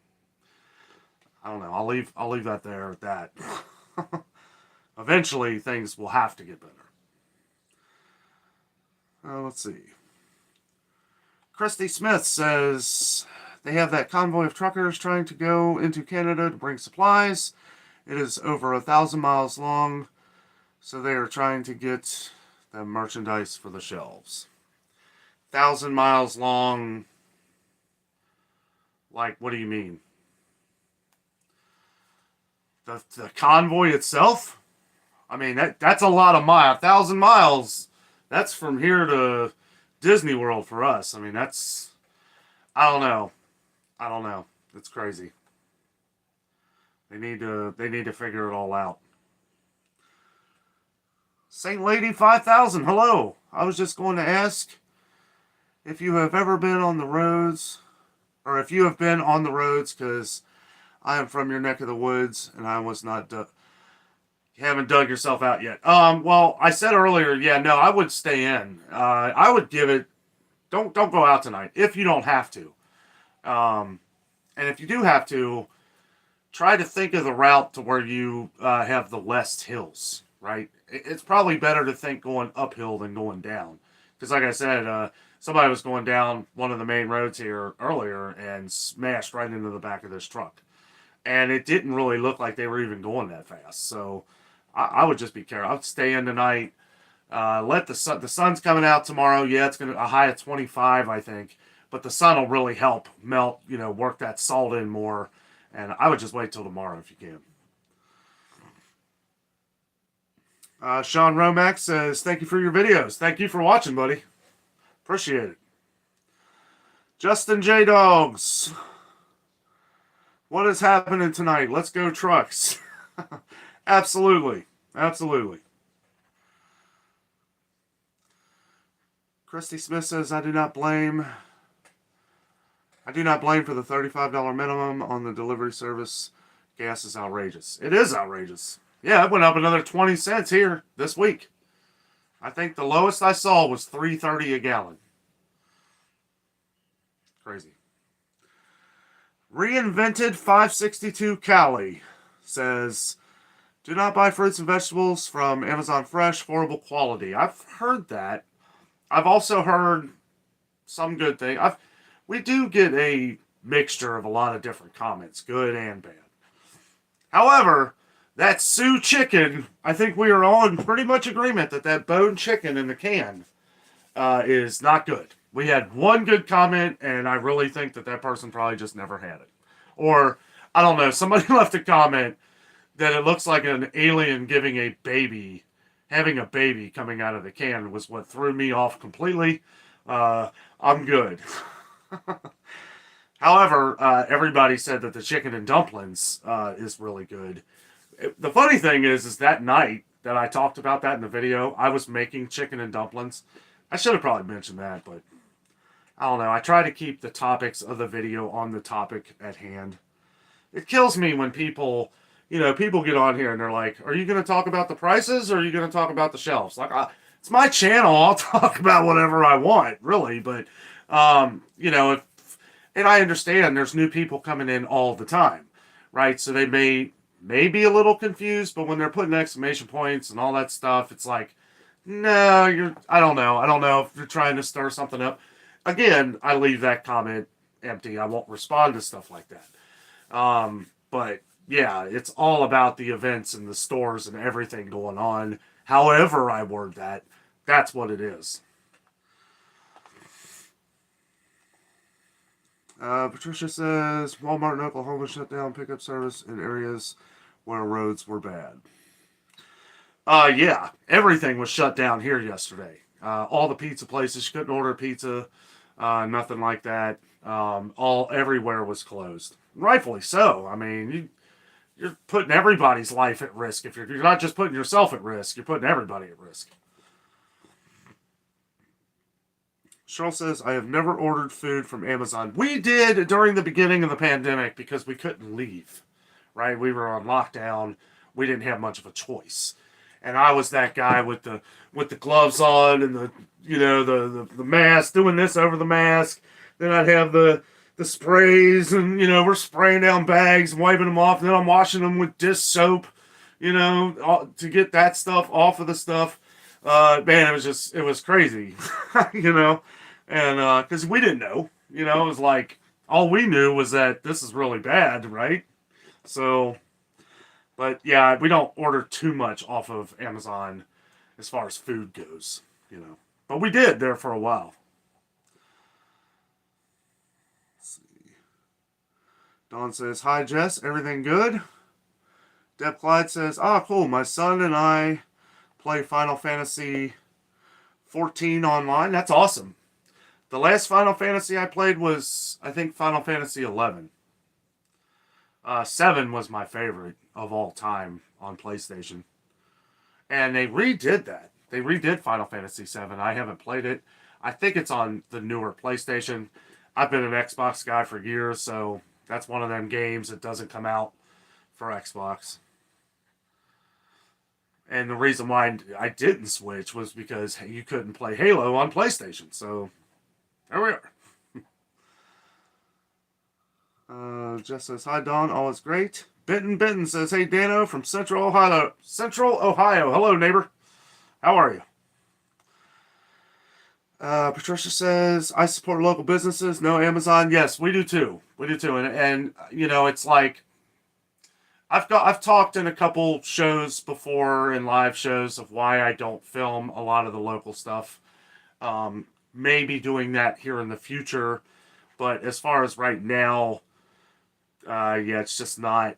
I don't know. I'll leave that there at that. Eventually, things will have to get better. Let's see. Christy Smith says they have that convoy of truckers trying to go into Canada to bring supplies. It is over 1,000 miles long, so they are trying to get the merchandise for the shelves. 1,000 miles long. Like, what do you mean? The convoy itself? I mean, that's a lot of miles. 1,000 miles. That's from here to Disney World for us. I mean, that's... I don't know. It's crazy. They need to figure it all out. Saint Lady 5000, hello. I was just going to ask if you have ever been on the roads, or if you have been on the roads, because I am from your neck of the woods, and I was not... You haven't dug yourself out yet. Well, I said earlier, no, I would stay in. I would give it... Don't go out tonight, if you don't have to. And if you do have to, try to think of the route to where you have the less hills, right? It's probably better to think going uphill than going down. Because like I said, somebody was going down one of the main roads here earlier and smashed right into the back of this truck. And it didn't really look like they were even going that fast. So I would just be careful. I would stay in tonight. Let the sun's coming out tomorrow. Yeah, it's going to a high of 25, I think. But the sun will really help melt, work that salt in more. And I would just wait till tomorrow if you can. Sean Romack says, thank you for your videos. Thank you for watching, buddy. Appreciate it. Justin J. Dogs. What is happening tonight? Let's go trucks. Absolutely. Absolutely. Christy Smith says, I do not blame for the $35 minimum on the delivery service. Gas is outrageous. It is outrageous. Yeah, it went up another 20 cents here this week. I think the lowest I saw was $3.30 a gallon. Crazy. Reinvented 562 Cali says, do not buy fruits and vegetables from Amazon Fresh, horrible quality. I've heard that. I've also heard some good thing. We do get a mixture of a lot of different comments, good and bad. However, that Sioux chicken, I think we are all in pretty much agreement that bone chicken in the can is not good. We had one good comment, and I really think that person probably just never had it. Or, I don't know, somebody left a comment that it looks like an alien having a baby coming out of the can was what threw me off completely. I'm good. However, everybody said that the chicken and dumplings is really good. The funny thing is that night that I talked about that in the video, I was making chicken and dumplings. I should have probably mentioned that, but I don't know. I try to keep the topics of the video on the topic at hand. It kills me when people get on here and they're like, are you going to talk about the prices or are you going to talk about the shelves? Like, it's my channel. I'll talk about whatever I want, really. But, and I understand there's new people coming in all the time, right? So they may be a little confused, but when they're putting exclamation points and all that stuff, it's like, no, I don't know. I don't know if you're trying to stir something up. Again, I leave that comment empty. I won't respond to stuff like that. But yeah, it's all about the events and the stores and everything going on. However I word that, that's what it is. Patricia says Walmart in Oklahoma shut down pickup service in areas where roads were bad. Yeah, everything was shut down here yesterday. All the pizza places, you couldn't order pizza, nothing like that. All everywhere was closed. Rightfully so. I mean, you're putting everybody's life at risk. If you're not just putting yourself at risk, you're putting everybody at risk. Cheryl says, I have never ordered food from Amazon. We did during the beginning of the pandemic because we couldn't leave, right? We were on lockdown. We didn't have much of a choice. And I was that guy with the gloves on and the the mask, doing this over the mask. Then I'd have the sprays and we're spraying down bags and wiping them off. And then I'm washing them with dish soap, to get that stuff off of the stuff. Man, it was crazy, and because we didn't know, it was like all we knew was that this is really bad, right? So, but yeah, we don't order too much off of Amazon as far as food goes. But we did there for a while. Let's see. Dawn says, hi, Jess. Everything good? Deb Clyde says, cool. My son and I play Final Fantasy 14 online. That's awesome. The last Final Fantasy I played was, I think, Final Fantasy 11. 7 was my favorite of all time on PlayStation. And they redid that. They redid Final Fantasy 7. I haven't played it. I think it's on the newer PlayStation. I've been an Xbox guy for years, so that's one of them games that doesn't come out for Xbox. And the reason why I didn't switch was because you couldn't play Halo on PlayStation. So, there we are. Jess says, hi, Dawn. All is great. Benton says, hey, Danno from Central Ohio. Central Ohio. Hello, neighbor. How are you? Patricia says, I support local businesses. No Amazon. Yes, we do too. We do too. And it's like, I've talked in a couple shows before in live shows of why I don't film a lot of the local stuff. Maybe doing that here in the future, but as far as right now, yeah, it's just not.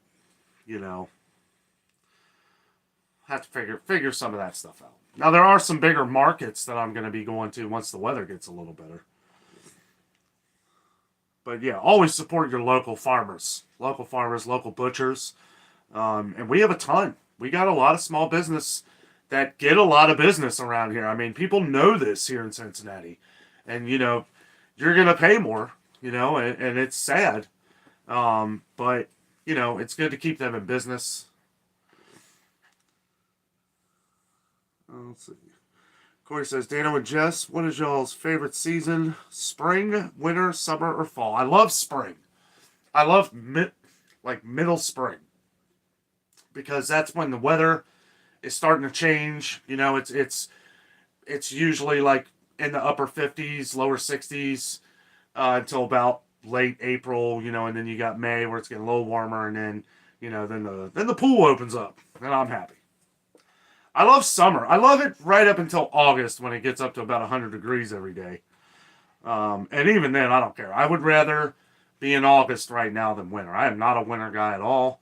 Have to figure some of that stuff out. Now there are some bigger markets that I'm going to be going to once the weather gets a little better. But yeah, always support your local farmers, local butchers. And we have a ton. We got a lot of small business that get a lot of business around here. I mean, people know this here in Cincinnati. And, you're going to pay more, and it's sad. But, it's good to keep them in business. Let's see. Corey says, Danno and Jess, what is y'all's favorite season? Spring, winter, summer, or fall? I love spring. I love middle spring. Because that's when the weather is starting to change. It's usually like in the upper 50s, lower 60s until about late April, and then you got May where it's getting a little warmer, and then then the pool opens up, and I'm happy. I love summer. I love it right up until August when it gets up to about 100 degrees every day. And even then, I don't care. I would rather be in August right now than winter. I am not a winter guy at all.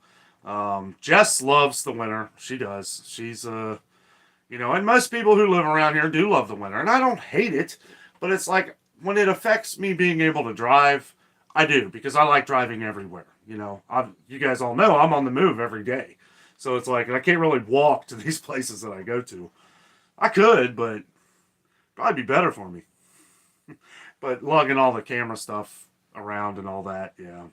Jess loves the winter. She does. She's and most people who live around here do love the winter, and I don't hate it, but it's like when it affects me being able to drive, I do, because I like driving everywhere. You guys all know I'm on the move every day, so it's like I can't really walk to these places that I go to. I could, but probably be better for me. But lugging all the camera stuff around and all that, yeah.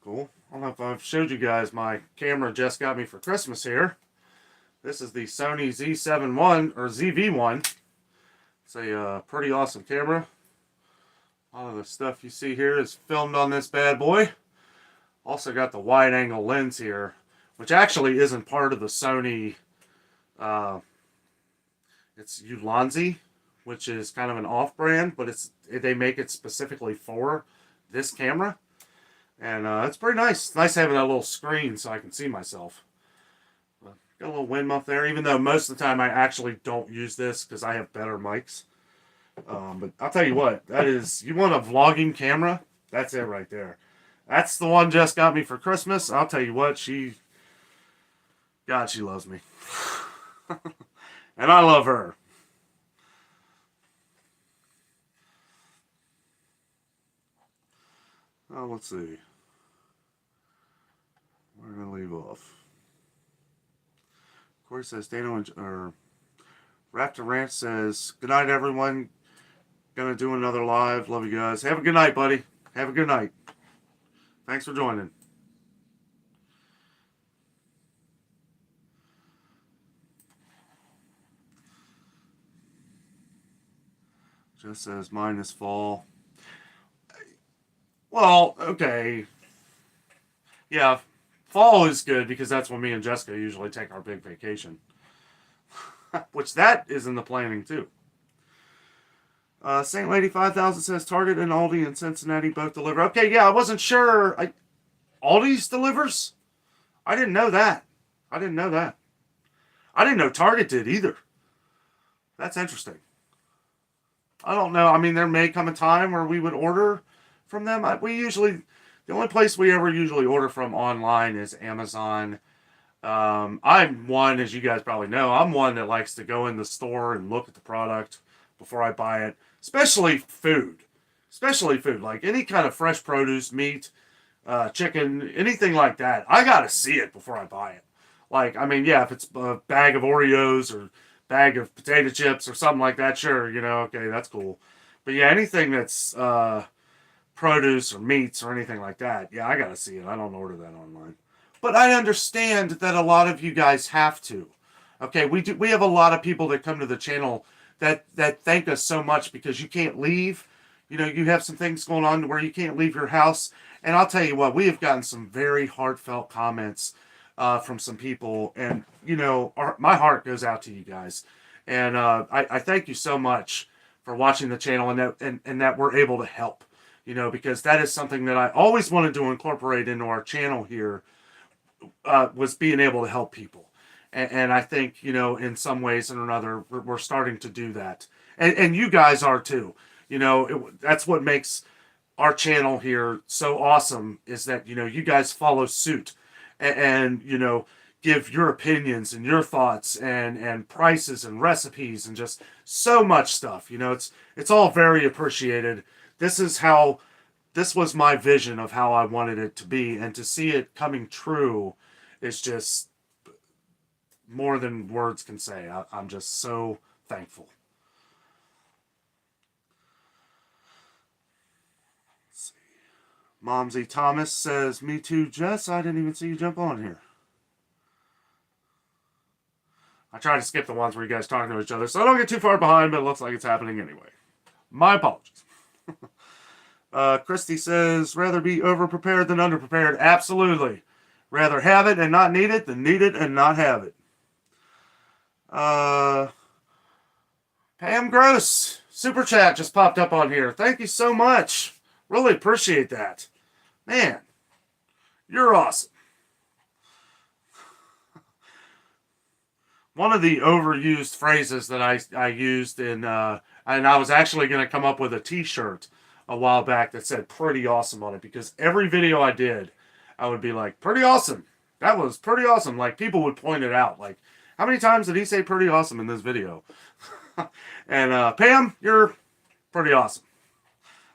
Cool. I don't know if I've showed you guys my camera Jess got me for Christmas here. This is the Sony Z7 or ZV-1. It's a pretty awesome camera. A lot of the stuff you see here is filmed on this bad boy. Also got the wide angle lens here, which actually isn't part of the Sony. It's Ulanzi, which is kind of an off-brand, but they make it specifically for this camera. And it's pretty nice. It's nice having that little screen so I can see myself. Got a little wind muff there, even though most of the time I actually don't use this because I have better mics. But I'll tell you what, that is, you want a vlogging camera? That's it right there. That's the one Jess got me for Christmas. I'll tell you what, God, she loves me. And I love her. Oh, let's see. We're going to leave off. Corey says, Danno, or Raptor Ranch says, good night, everyone. Gonna do another live. Love you guys. Have a good night, buddy. Have a good night. Thanks for joining. Just says, mine is fall. Well, okay. Yeah, fall is good because that's when me and Jessica usually take our big vacation. Which that is in the planning too. Saint Lady 5000 says Target and Aldi in Cincinnati both deliver. Okay, yeah, I wasn't sure. Aldi's delivers? I didn't know that. I didn't know Target did either. That's interesting. I don't know. I mean, there may come a time where we would order from them. The only place we ever usually order from online is Amazon. I'm one, as you guys probably know, I'm one that likes to go in the store and look at the product before I buy it. Especially food. Like any kind of fresh produce, meat, chicken, anything like that. I gotta see it before I buy it. Like, I mean, yeah, if it's a bag of Oreos or bag of potato chips or something like that, sure, okay, that's cool. But yeah, anything that's produce or meats or anything like that, yeah, I gotta see it. I don't order that online. But I understand that a lot of you guys have to. Okay, we have a lot of people that come to the channel that thank us so much because you can't leave. You have some things going on where you can't leave your house. And I'll tell you what, we have gotten some very heartfelt comments from some people. And, my heart goes out to you guys. And I thank you so much for watching the channel and that we're able to help. Because that is something that I always wanted to incorporate into our channel here, was being able to help people. And I think, in some ways or another, we're starting to do that. And you guys are too. That's what makes our channel here so awesome, is that, you guys follow suit and give your opinions and your thoughts and prices and recipes and just so much stuff. It's all very appreciated. This was my vision of how I wanted it to be, and to see it coming true is just more than words can say. I'm just so thankful. Let's see. Momsy Thomas says, me too, Jess. I didn't even see you jump on here. I try to skip the ones where you guys talking to each other so I don't get too far behind, but it looks like it's happening anyway. My apologies. Christy says, rather be overprepared than underprepared. Absolutely. Rather have it and not need it than need it and not have it. Pam Gross, super chat just popped up on here. Thank you so much. Really appreciate that. Man, you're awesome. One of the overused phrases that I used and I was actually going to come up with a t-shirt a while back that said pretty awesome on it, because every video I did, I would be like, pretty awesome. That was pretty awesome. Like, people would point it out. Like, how many times did he say pretty awesome in this video? And Pam, you're pretty awesome.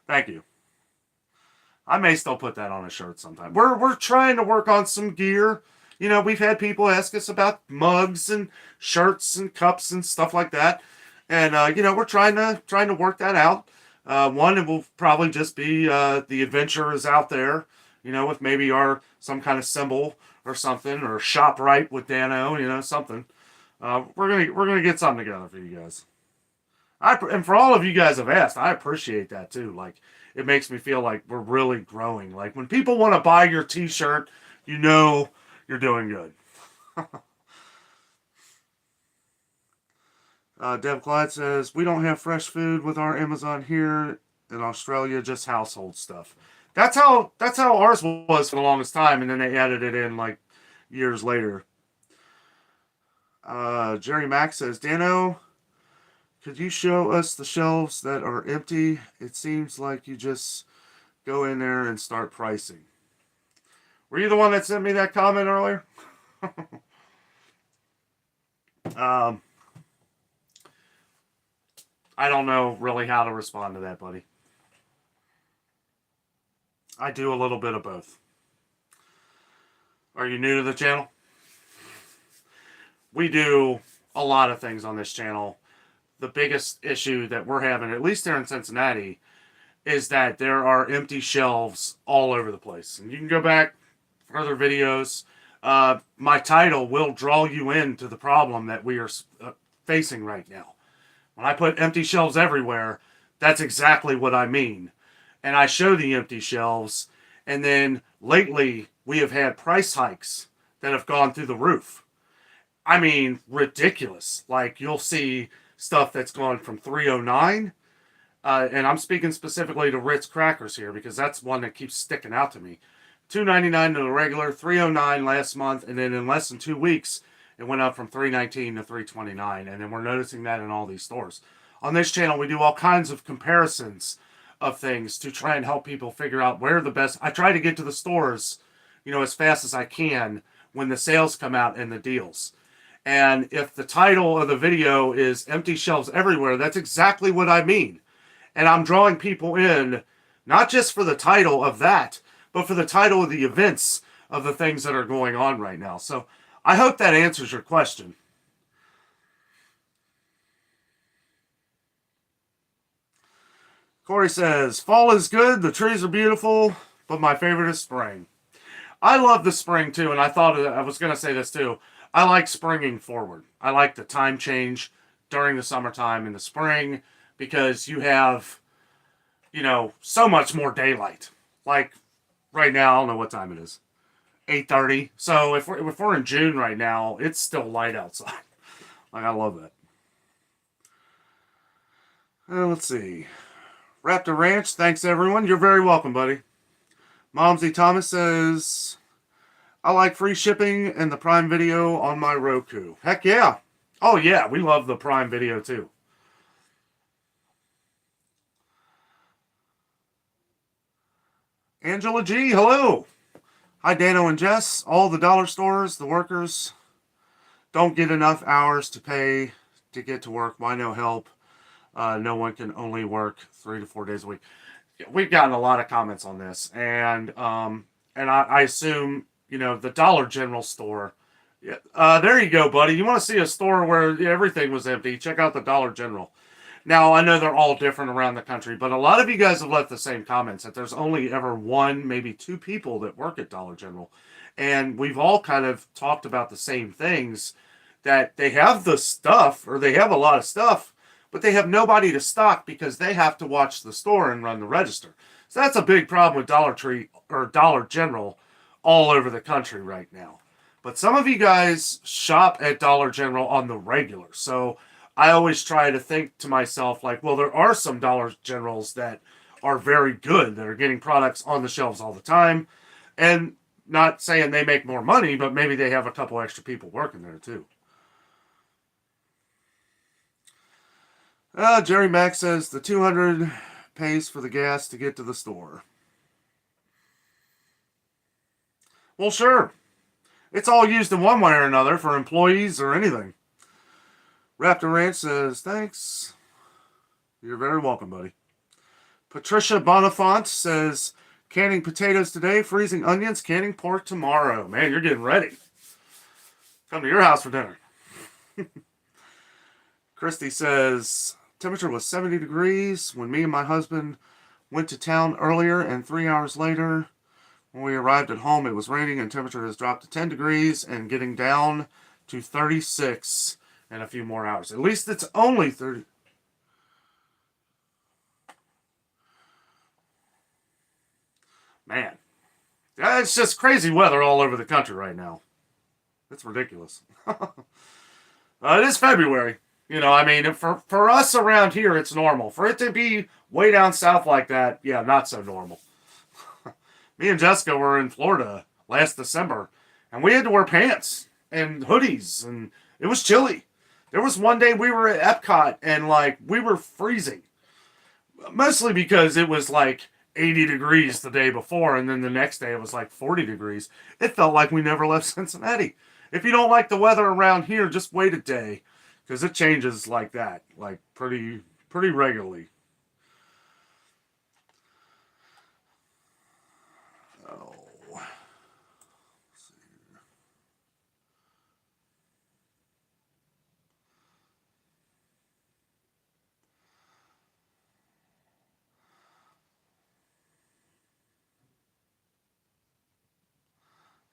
Thank you. I may still put that on a shirt sometime. We're trying to work on some gear. We've had people ask us about mugs and shirts and cups and stuff like that. And we're trying to work that out. One, it will probably just be the adventure is out there, with maybe some kind of symbol or something, or shop right with Danno, something. We're gonna get something together for you guys. And for all of you guys have asked, I appreciate that too. Like, it makes me feel like we're really growing. Like, when people want to buy your t-shirt, you're doing good. Deb Clyde says, we don't have fresh food with our Amazon here in Australia, just household stuff. That's how ours was for the longest time, and then they added it in like years later. Jerry Mack says, Danno, could you show us the shelves that are empty? It seems like you just go in there and start pricing. Were you the one that sent me that comment earlier? I don't know really how to respond to that, buddy. I do a little bit of both. Are you new to the channel? We do a lot of things on this channel. The biggest issue that we're having, at least here in Cincinnati, is that there are empty shelves all over the place. And you can go back for other videos. My title will draw you into the problem that we are facing right now. When I put empty shelves everywhere, that's exactly what I mean. And I show the empty shelves. And then lately, we have had price hikes that have gone through the roof. I mean, ridiculous. Like, you'll see stuff that's gone from $3.09, and I'm speaking specifically to Ritz crackers here because that's one that keeps sticking out to me. $2.99 to the regular, $3.09 last month, and then in less than 2 weeks, it went up from $3.19 to $3.29, and then we're noticing that in all these stores. On this channel, we do all kinds of comparisons of things to try and help people figure out where the best. I try to get to the stores, as fast as I can when the sales come out and the deals. And if the title of the video is empty shelves everywhere, that's exactly what I mean. And I'm drawing people in, not just for the title of that, but for the title of the events of the things that are going on right now. So I hope that answers your question. Corey says, fall is good, the trees are beautiful, but my favorite is spring. I love the spring too, and I was going to say this too. I like springing forward. I like the time change during the summertime in the spring because you have, so much more daylight. Like right now, I don't know what time it is, 8:30. So if we're in June right now, it's still light outside. Like, I love that. Let's see. Raptor Ranch, thanks everyone. You're very welcome, buddy. Momsy Thomas says, I like free shipping and the Prime Video on my Roku. Heck yeah. Oh yeah, we love the Prime Video too. Angela G, hello. Hi Danno and Jess. All the dollar stores, the workers don't get enough hours to pay to get to work. Why no help? No one can only work 3 to 4 days a week. We've gotten a lot of comments on this, and I assume, the Dollar General store. There you go, buddy. You want to see a store where everything was empty, check out the Dollar General. Now, I know they're all different around the country, but a lot of you guys have left the same comments, that there's only ever 1, maybe 2 people that work at Dollar General. And we've all kind of talked about the same things, that they have the stuff, or they have a lot of stuff, but they have nobody to stock because they have to watch the store and run the register. So that's a big problem with Dollar Tree or Dollar General all over the country right now. But some of you guys shop at Dollar General on the regular. So I always try to think to myself, like, well, there are some Dollar Generals that are very good, that are getting products on the shelves all the time. And not saying they make more money, but maybe they have a couple extra people working there too. Jerry Mack says the $200 pays for the gas to get to the store. Well, sure. It's all used in one way or another for employees or anything. Raptor Ranch says, thanks. You're very welcome, buddy. Patricia Bonifant says, canning potatoes today, freezing onions, canning pork tomorrow. Man, you're getting ready. Come to your house for dinner. Christy says, temperature was 70 degrees when me and my husband went to town earlier, and 3 hours later, when we arrived at home, it was raining and temperature has dropped to 10 degrees and getting down to 36 in a few more hours. At least it's only 30. Man, it's just crazy weather all over the country right now. It's ridiculous. It is February. For us around here, it's normal. For it to be way down south like that, yeah, not so normal. Me and Jessica were in Florida last December, and we had to wear pants and hoodies, and it was chilly. There was one day we were at Epcot, and like we were freezing, mostly because it was like 80 degrees the day before, and then the next day it was like 40 degrees. It felt like we never left Cincinnati. If you don't like the weather around here, just wait a day, because it changes like that, like pretty regularly. Oh, I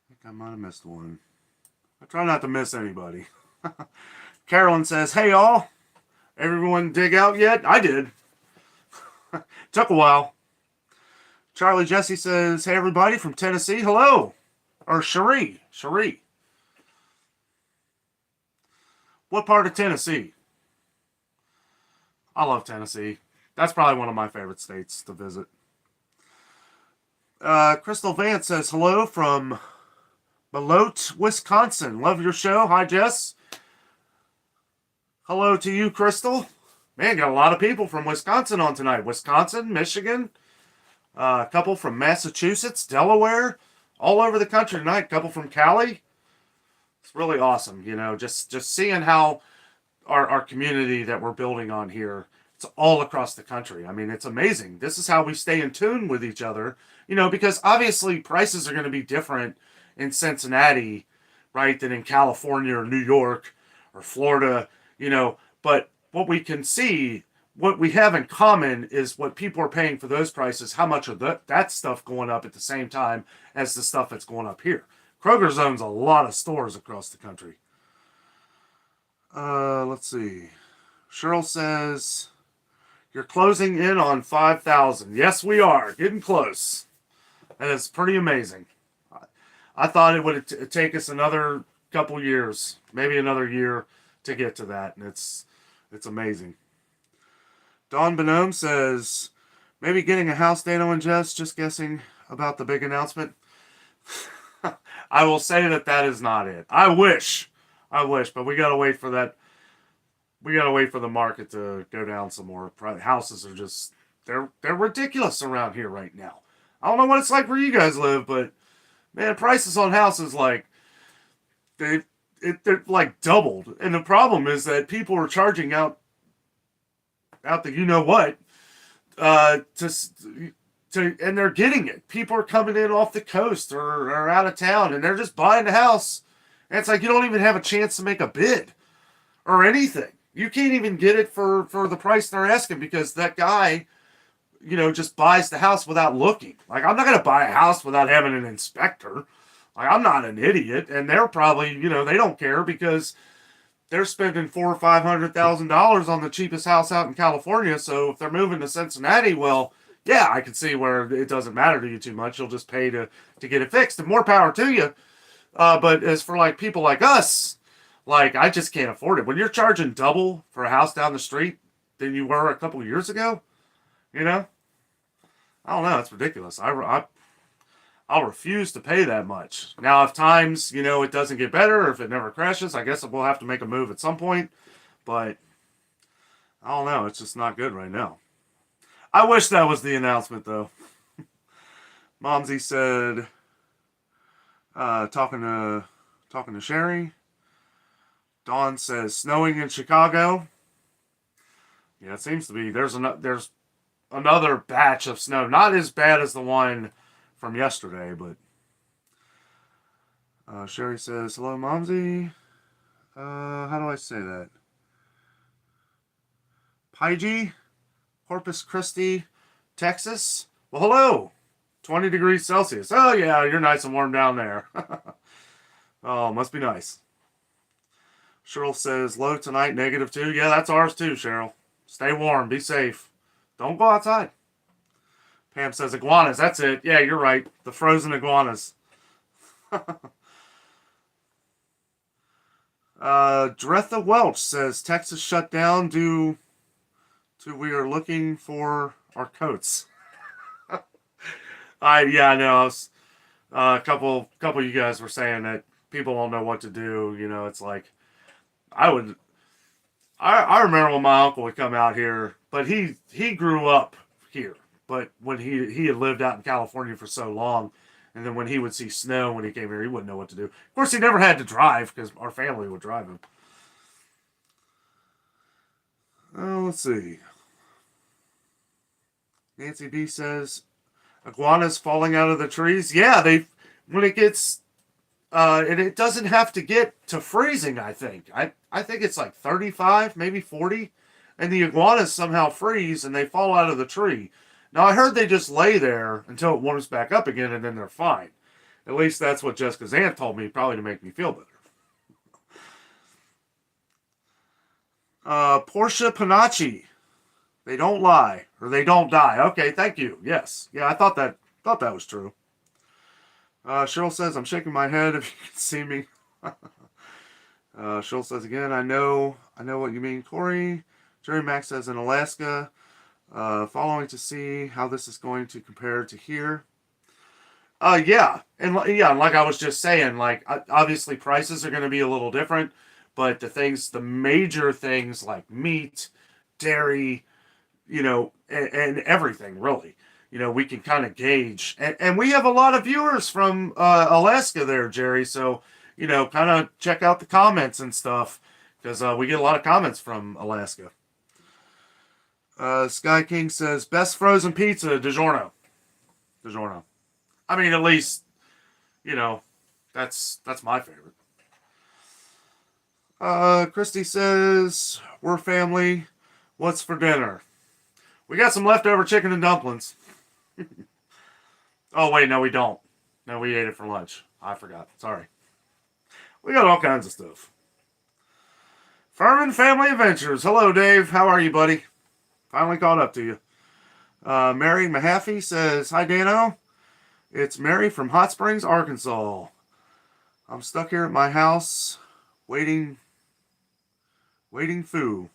think I might have missed one. I try not to miss anybody. Carolyn says, "Hey all, everyone dig out yet?" I did. Took a while. Charlie Jesse says, "Hey everybody from Tennessee, hello." Or Cherie. What part of Tennessee? I love Tennessee. That's probably one of my favorite states to visit. Crystal Vance says, "Hello from Belote, Wisconsin. Love your show. Hi, Jess." Hello to you, Crystal. Man, got a lot of people from Wisconsin on tonight. Wisconsin, Michigan, a couple from Massachusetts, Delaware, all over the country tonight. A couple from Cali. It's really awesome, just seeing how our community that we're building on here, it's all across the country. I mean, it's amazing. This is how we stay in tune with each other, because obviously prices are going to be different in Cincinnati, right, than in California or New York or Florida, but what we can see, what we have in common is what people are paying for those prices, how much of that stuff going up at the same time as the stuff that's going up here. Kroger's owns a lot of stores across the country. Let's see. Cheryl says, "You're closing in on 5,000. Yes, we are. Getting close. And it's pretty amazing. I thought it would take us another couple years, maybe another year to get to that. And it's amazing. Don Bonhomme says, "Maybe getting a house, Danno and Jess, just guessing about the big announcement." I will say that is not it. I wish, but we gotta wait for that. We gotta wait for the market to go down some more. Houses are just they're ridiculous around here right now. I don't know what it's like where you guys live, but man, prices on houses like they're like doubled, and the problem is that people are charging out the what and they're getting it. People are coming in off the coast or out of town, and they're just buying the house. And it's like you don't even have a chance to make a bid or anything. You can't even get it for the price they're asking because that guy, just buys the house without looking. Like, I'm not going to buy a house without having an inspector. Like, I'm not an idiot. And they're probably, they don't care because they're spending $400,000 or $500,000 on the cheapest house out in California. So if they're moving to Cincinnati, well, yeah, I can see where it doesn't matter to you too much. You'll just pay to get it fixed, and more power to you. But as for like people like us, like I just can't afford it. When you're charging double for a house down the street than you were a couple of years ago, I don't know. It's ridiculous. I'll refuse to pay that much. Now, if times, it doesn't get better or if it never crashes, I guess we'll have to make a move at some point. But I don't know. It's just not good right now. I wish that was the announcement, though. Momsy said, talking to Sherry. Dawn says, "Snowing in Chicago." Yeah, it seems to be. There's another batch of snow. Not as bad as the one from yesterday, but Sherry says, "Hello, Momsy." How do I say that? Pygie? Corpus Christi, Texas. Well, hello. 20 degrees Celsius. Oh, yeah, you're nice and warm down there. Oh, must be nice. Cheryl says, "Low tonight, -2. Yeah, that's ours too, Cheryl. Stay warm. Be safe. Don't go outside. Pam says, "Iguanas." That's it. Yeah, you're right. The frozen iguanas. Dretha Welch says, "Texas shut down due to we are looking for our coats." Yeah, I know. A couple of you guys were saying that people don't know what to do. You know, it's like I would. I remember when my uncle would come out here, but he grew up here. But when he had lived out in California for so long, and then when he would see snow when he came here, he wouldn't know what to do. Of course, he never had to drive because our family would drive him. Let's see. Nancy B says iguanas falling out of the trees. Yeah, they when it gets and it doesn't have to get to freezing. I think it's like 35, maybe 40, and the iguanas somehow freeze and they fall out of the tree. Now I heard they just lay there until it warms back up again and then they're fine. At least that's what Jessica's aunt told me, probably to make me feel better. Portia Panacci. They don't lie or they don't die. Okay, thank you. Yes, yeah, I thought that was true. Cheryl says I'm shaking my head if you can see me. Cheryl says again, I know what you mean, Corey. Jerry Max says in Alaska, following to see how this is going to compare to here. Yeah, and like I was just saying, like obviously prices are going to be a little different, but the major things like meat, dairy, and everything really. We can kind of gauge, and we have a lot of viewers from Alaska there, Jerry. So, kind of check out the comments and stuff because we get a lot of comments from Alaska. Sky King says best frozen pizza, DiGiorno. DiGiorno. I mean, at least, that's my favorite. Christy says we're family. What's for dinner? We got some leftover chicken and dumplings. Oh, wait, no, we don't. No, we ate it for lunch. I forgot. Sorry. We got all kinds of stuff. Furman Family Adventures. Hello, Dave. How are you, buddy? Finally caught up to you. Mary Mahaffey says, hi, Danno. It's Mary from Hot Springs, Arkansas. I'm stuck here at my house waiting foo.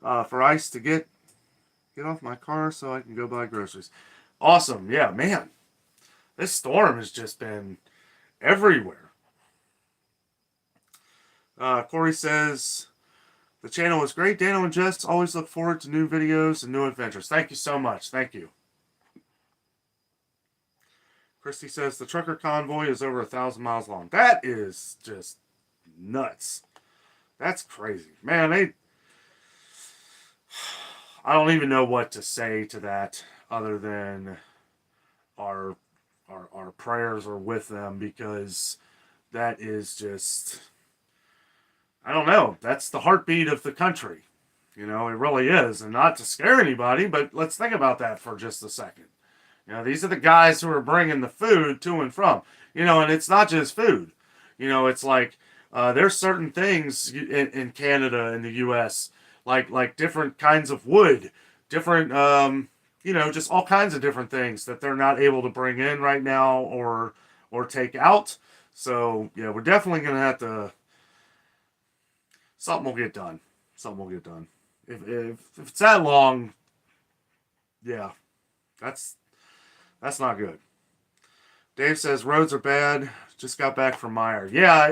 For ice to get off my car so I can go buy groceries. Awesome. Yeah, man. This storm has just been everywhere. Corey says, the channel is great. Danno and Jess always look forward to new videos and new adventures. Thank you so much. Thank you. Christy says, the trucker convoy is over 1,000 miles long. That is just nuts. That's crazy. Man, I don't even know what to say to that other than our prayers are with them because that is just, I don't know. That's the heartbeat of the country. It really is. And not to scare anybody, but let's think about that for just a second. These are the guys who are bringing the food to and from. And it's not just food. It's like there's certain things in Canada and the U.S., like different kinds of wood, different, just all kinds of different things that they're not able to bring in right now or take out. So, yeah, we're definitely going to have to, something will get done. Something will get done. If it's that long, yeah, that's not good. Dave says roads are bad. Just got back from Meyer. Yeah,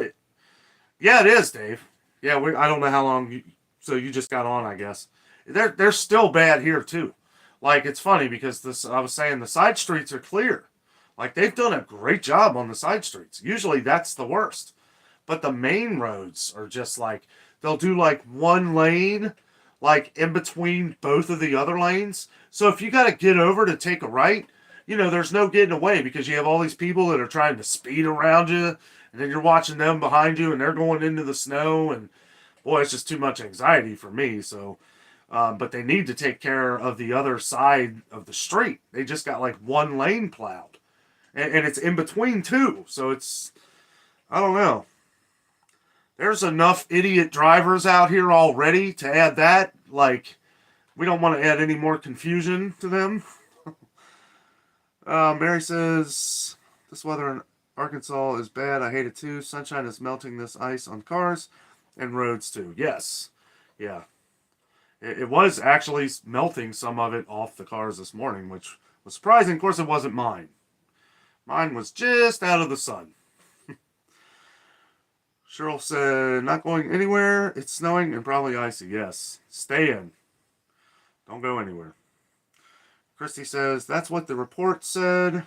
it is, Dave. Yeah, I don't know how long. So you just got on, I guess. They're still bad here too. Like it's funny because I was saying the side streets are clear. Like they've done a great job on the side streets. Usually that's the worst. But the main roads are just like they'll do like one lane like in between both of the other lanes. So if you got to get over to take a right, there's no getting away because you have all these people that are trying to speed around you and then you're watching them behind you and they're going into the snow and boy, it's just too much anxiety for me. So, but they need to take care of the other side of the street. They just got like one lane plowed, and it's in between two. So it's, I don't know. There's enough idiot drivers out here already to add that. Like, we don't want to add any more confusion to them. Mary says, this weather in Arkansas is bad. I hate it too. Sunshine is melting this ice on cars. And roads too. Yes. Yeah. It was actually melting some of it off the cars this morning, which was surprising. Of course, it wasn't mine. Mine was just out of the sun. Cheryl said, not going anywhere. It's snowing and probably icy. Yes. Stay in. Don't go anywhere. Christy says, that's what the report said.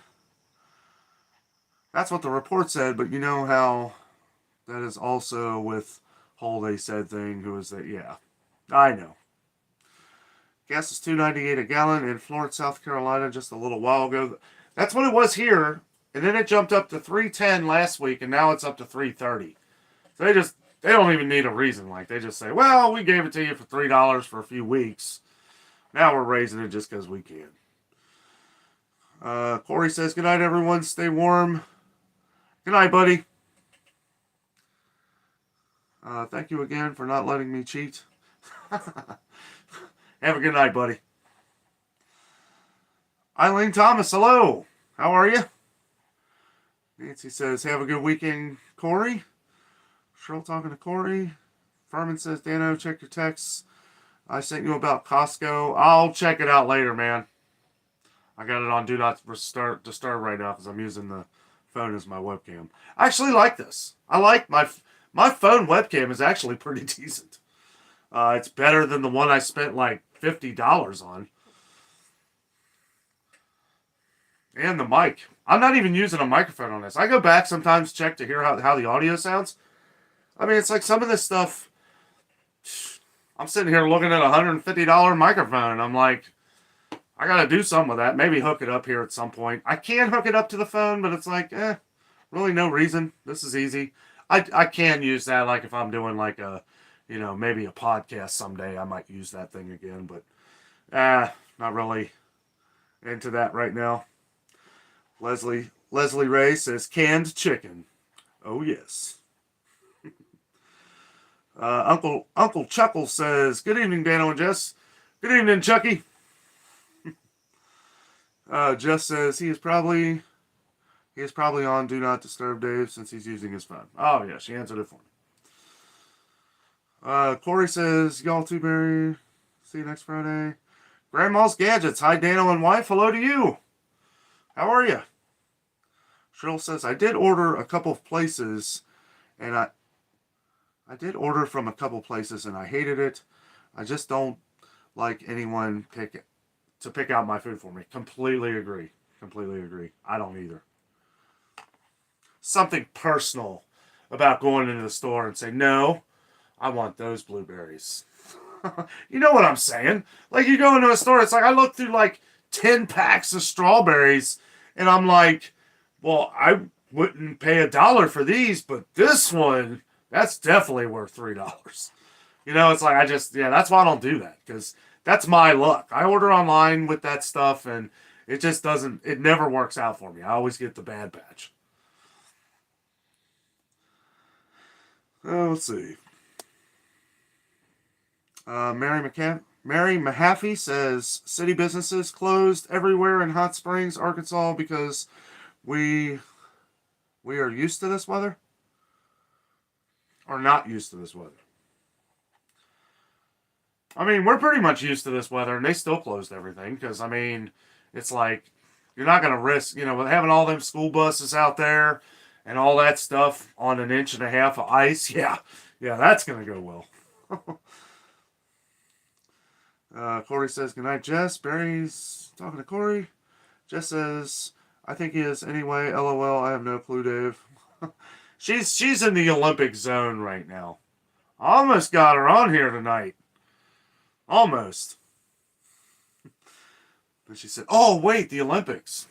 That's what the report said, but you know how that is also with whole they said thing. Who is that? Yeah, I know. Gas is $2.98 a gallon in Florence, South Carolina, just a little while ago. That's what it was here, and then it jumped up to $3.10 last week, and now it's up to $3.30. So they don't even need a reason. Like, they just say, well, we gave it to you for $3 for a few weeks. Now we're raising it just because we can. Corey says, good night, everyone. Stay warm. Good night, buddy. Thank you again for not letting me cheat. Have a good night, buddy. Eileen Thomas, hello. How are you? Nancy says, have a good weekend, Corey. Cheryl talking to Corey. Furman says, Danno, check your texts. I sent you about Costco. I'll check it out later, man. I got it on Do Not Disturb right now because I'm using the phone as my webcam. I actually like this. I like my phone webcam is actually pretty decent. It's better than the one I spent like $50 on. And the mic. I'm not even using a microphone on this. I go back sometimes, check to hear how the audio sounds. I mean, it's like some of this stuff. I'm sitting here looking at a $150 microphone, and I'm like, I got to do something with that. Maybe hook it up here at some point. I can hook it up to the phone, but it's like, really no reason. This is easy. I can use that, like if I'm doing like a, maybe a podcast someday, I might use that thing again, but not really into that right now. Leslie Ray says, canned chicken. Oh, yes. Uncle Chuckle says, good evening, Danno and Jess. Good evening, Chucky. Jess says he is probably on Do Not Disturb Dave since he's using his phone. Oh, yeah, she answered it for me. Corey says, y'all too, Barry. See you next Friday. Grandma's Gadgets. Hi, Danno and wife. Hello to you. How are you? Cheryl says, I did order a couple of places, and I did order from a couple places, and I hated it. I just don't like anyone to pick out my food for me. Completely agree. I don't either. Something personal about going into the store and say, no, I want those blueberries. You know what I'm saying? Like, you go into a store, it's like I look through like 10 packs of strawberries, and I'm like, well, I wouldn't pay $1 for these, but this one, that's definitely worth $3. It's like that's why I don't do that, because that's my luck. I order online with that stuff, and it just doesn't, it never works out for me. I always get the bad batch. Let's see. Mary Mahaffey says, city businesses closed everywhere in Hot Springs, Arkansas, because we are used to this weather, or not used to this weather. I mean, we're pretty much used to this weather, and they still closed everything, because, I mean, it's like, you're not going to risk, with having all them school buses out there, and all that stuff on 1.5 inches of ice. Yeah, that's going to go well. Corey says, good night, Jess. Barry's talking to Corey. Jess says, I think he is anyway. LOL, I have no clue, Dave. She's in the Olympic zone right now. Almost got her on here tonight. Almost. And she said, oh, wait, the Olympics.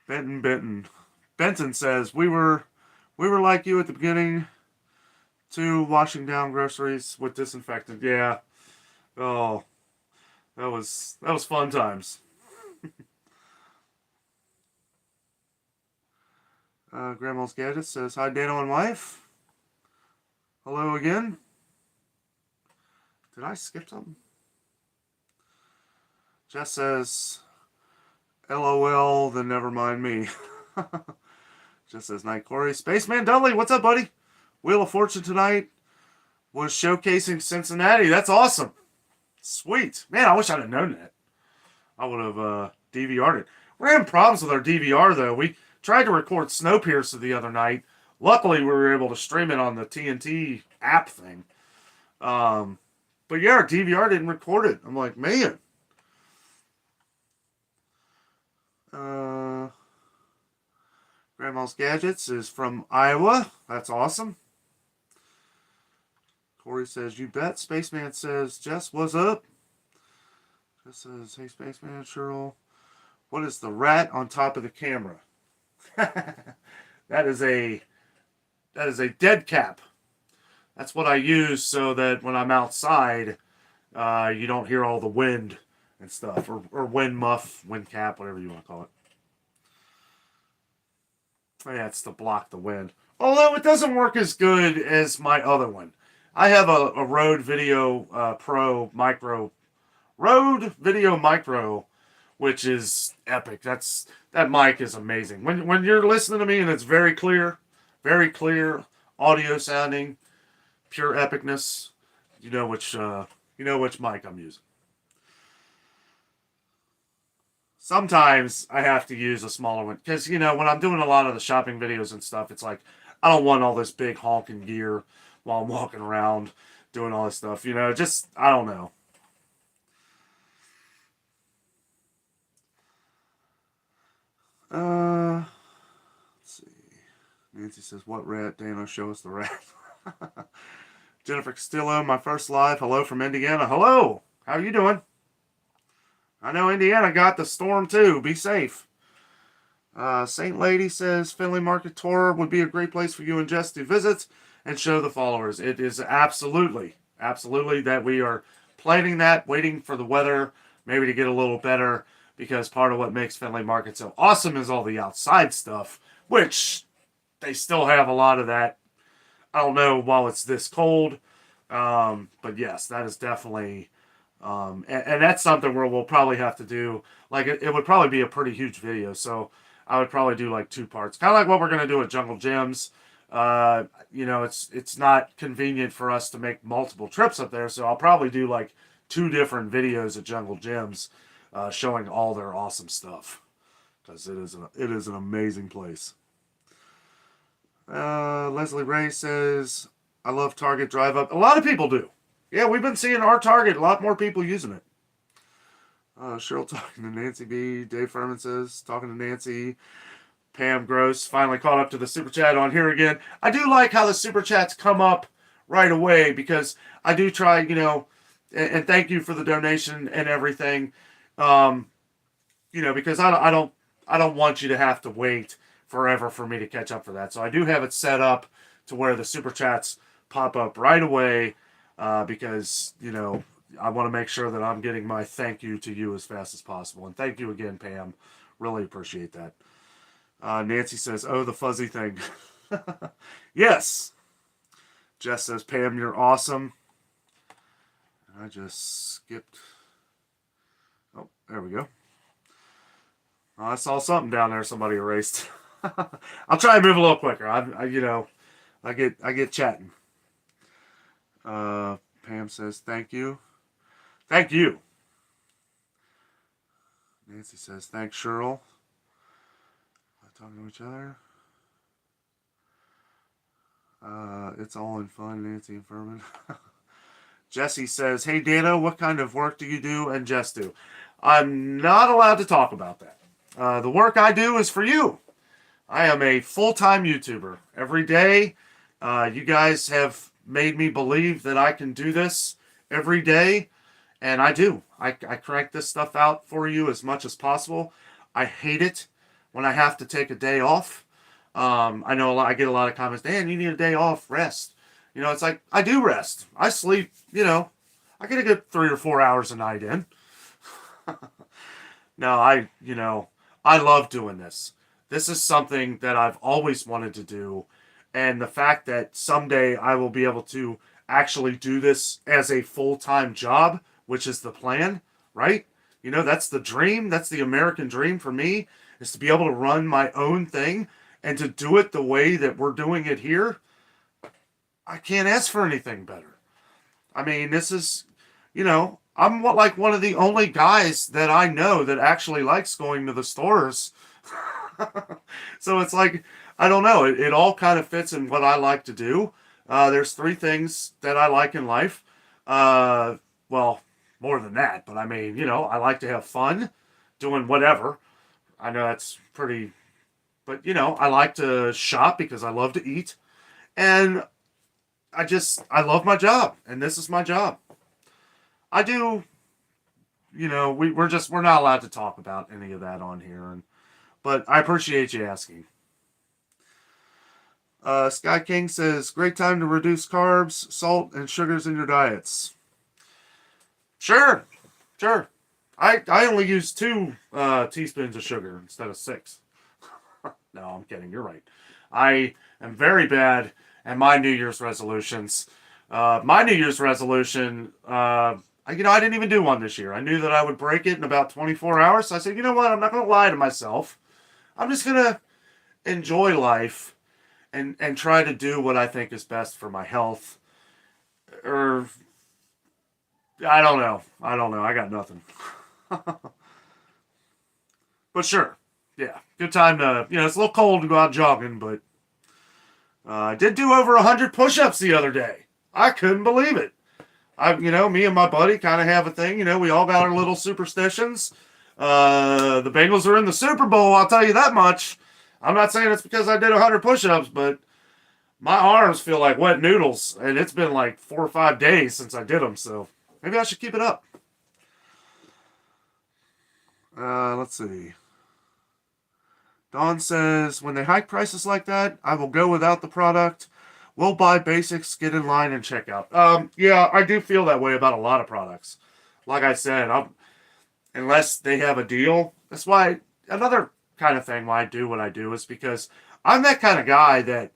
Benton says, we were like you at the beginning, too, washing down groceries with disinfectant. Yeah. Oh, that was fun times. Grandma's Gadget says, hi, Danno and wife. Hello again. Did I skip something? Jess says, LOL, then never mind me. Jess says, night, Corey. Spaceman Dudley, what's up, buddy? Wheel of Fortune tonight. was showcasing Cincinnati. That's awesome. Sweet. Man, I wish I'd have known that. I would have DVR'd it. We're having problems with our DVR, though. We tried to record Snowpiercer the other night. Luckily, we were able to stream it on the TNT app thing. But yeah, our DVR didn't record it. I'm like, man. Grandma's Gadgets is from Iowa. That's awesome. Corey says, you bet. Spaceman says, Jess, what's up? Jess says, hey, Spaceman, Cheryl. What is the rat on top of the camera? That is a dead cap. That's what I use so that when I'm outside, you don't hear all the wind and stuff, or wind muff, wind cap, whatever you want to call it. Yeah, it's to block the wind. Although it doesn't work as good as my other one. I have a Rode Video Pro Micro, Rode Video Micro, which is epic. That mic is amazing. When you're listening to me and it's very clear audio sounding, pure epicness, you know which mic I'm using. Sometimes I have to use a smaller one because when I'm doing a lot of the shopping videos and stuff, it's like I don't want all this big honking gear while I'm walking around doing all this stuff. Just I don't know. Let's see. Nancy says, "What rat? Danno, show us the rat." Jennifer Castillo, my first live. Hello from Indiana. Hello. How you doing? I know Indiana got the storm too. Be safe. Saint Lady says, Findlay Market Tour would be a great place for you and Jess to visit and show the followers. It is absolutely that we are planning that, waiting for the weather maybe to get a little better, because part of what makes Findlay Market so awesome is all the outside stuff, which they still have a lot of that. I don't know while it's this cold, but yes, that is definitely... and that's something where we'll probably have to do, like, it would probably be a pretty huge video, so I would probably do like 2 parts, kind of like what we're going to do at Jungle Gyms. It's not convenient for us to make multiple trips up there, so I'll probably do like 2 different videos at Jungle Gyms, showing all their awesome stuff, because it is an amazing place. Leslie Ray says, I love Target Drive Up. A lot of people do. Yeah, we've been seeing our Target, a lot more people using it. Cheryl talking to Nancy B. Dave Furman says, talking to Nancy. Pam Gross finally caught up to the Super Chat on here again. I do like how the Super Chats come up right away, because I do try, and thank you for the donation and everything. Because I don't want you to have to wait forever for me to catch up for that. So I do have it set up to where the Super Chats pop up right away. Because, I want to make sure that I'm getting my thank you to you as fast as possible. And thank you again, Pam. Really appreciate that. Nancy says, oh, the fuzzy thing. Yes. Jess says, Pam, you're awesome. I just skipped. Oh, there we go. Oh, I saw something down there somebody erased. I'll try to move a little quicker. I get chatting. Pam says, thank you. Thank you. Nancy says, thanks, Cheryl. Talking to each other. It's all in fun, Nancy and Furman. Jesse says, hey, Danno, what kind of work do you do and Jess do? I'm not allowed to talk about that. The work I do is for you. I am a full-time YouTuber. Every day, you guys have made me believe that I can do this every day, and I do. I crank this stuff out for you as much as possible. I hate it when I have to take a day off. I know I get a lot of comments, Dan, you need a day off, rest. It's like, I do rest. I sleep, I get a good 3 or 4 hours a night in. No, I love doing this. This is something that I've always wanted to do. And the fact that someday I will be able to actually do this as a full-time job, which is the plan, right? That's the dream. That's the American dream for me, is to be able to run my own thing and to do it the way that we're doing it here. I can't ask for anything better. I mean, this is, I'm like one of the only guys that I know that actually likes going to the stores. So it's like, I don't know. It all kind of fits in what I like to do. There's three things that I like in life. Uh, well, more than that, but I mean, I like to have fun doing whatever. I know that's pretty, but I like to shop because I love to eat. And I love my job, and this is my job. I do, we're not allowed to talk about any of that on here, but I appreciate you asking. Sky King says, great time to reduce carbs, salt, and sugars in your diets. Sure, sure. I only use 2 teaspoons of sugar instead of 6. No, I'm kidding. You're right. I am very bad at my New Year's resolutions. My New Year's resolution, I didn't even do one this year. I knew that I would break it in about 24 hours. So I said, you know what? I'm not going to lie to myself. I'm just going to enjoy life and try to do what I think is best for my health. Or, I don't know. I got nothing. But sure. Yeah. Good time to, it's a little cold to go out jogging, but I did do over 100 push ups the other day. I couldn't believe it. Me and my buddy kind of have a thing. We all got our little superstitions. The Bengals are in the Super Bowl, I'll tell you that much. I'm not saying it's because I did 100 push-ups, but my arms feel like wet noodles, and it's been like 4 or 5 days since I did them, so maybe I should keep it up. Let's see. Don says, when they hike prices like that, I will go without the product. We'll buy basics, get in line, and check out. Yeah, I do feel that way about a lot of products. Like I said, unless they have a deal. That's why another kind of thing why I do what I do is because I'm that kind of guy that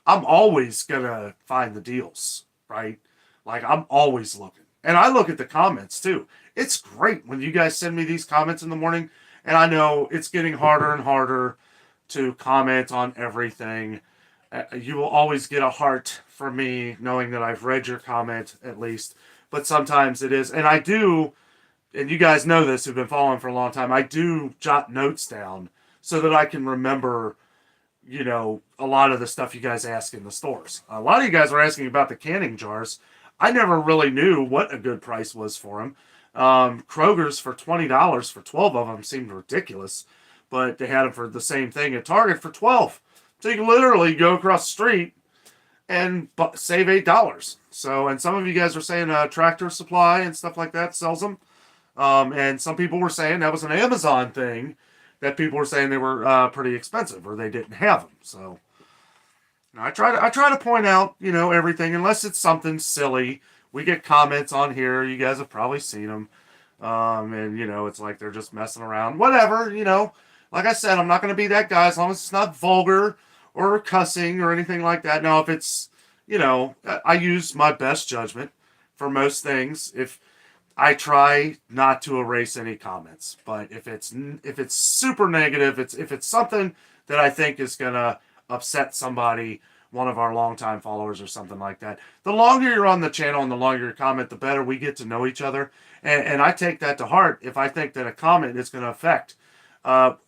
I'm always gonna find the deals, right? Like I'm always looking. And I look at the comments too. It's great when you guys send me these comments in the morning, and I know it's getting harder and harder to comment on everything. You will always get a heart from me knowing that I've read your comment at least. But sometimes it is, and I do, and you guys know this who've been following for a long time, I do jot notes down so that I can remember, a lot of the stuff you guys ask in the stores. A lot of you guys are asking about the canning jars. I never really knew what a good price was for them. Kroger's for $20 for 12 of them seemed ridiculous, but they had them for the same thing at Target for 12. So you can literally go across the street and save $8. So, and some of you guys are saying Tractor Supply and stuff like that sells them. And some people were saying that was an Amazon thing that people were saying they were pretty expensive or they didn't have them. So I try to point out, everything unless it's something silly. We get comments on here. You guys have probably seen them. And it's like they're just messing around. Whatever, Like I said, I'm not going to be that guy as long as it's not vulgar or cussing or anything like that. Now, if it's, I use my best judgment for most things. If I try not to erase any comments, but if it's super negative, if it's something that I think is gonna upset somebody, one of our longtime followers or something like that, the longer you're on the channel and the longer you comment, the better we get to know each other. And I take that to heart if I think that a comment is going to affect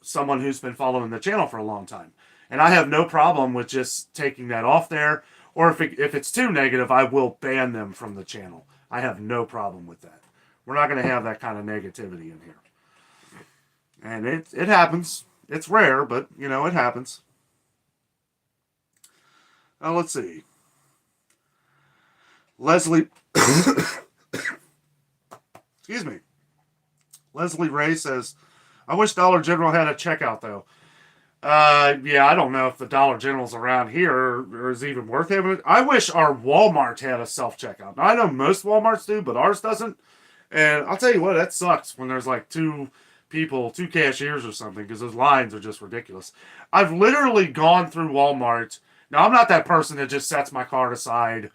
someone who's been following the channel for a long time. And I have no problem with just taking that off there. Or if it's too negative, I will ban them from the channel. I have no problem with that. We're not going to have that kind of negativity in here. And it happens. It's rare, but, it happens. Let's see. Leslie... Excuse me. Leslie Ray says, I wish Dollar General had a checkout, though. Yeah, I don't know if the Dollar General's around here or is even worth having. I wish our Walmart had a self-checkout. Now, I know most Walmarts do, but ours doesn't. And I'll tell you what, that sucks when there's like 2 cashiers or something, because those lines are just ridiculous. I've literally gone through Walmart. Now, I'm not that person that just sets my cart aside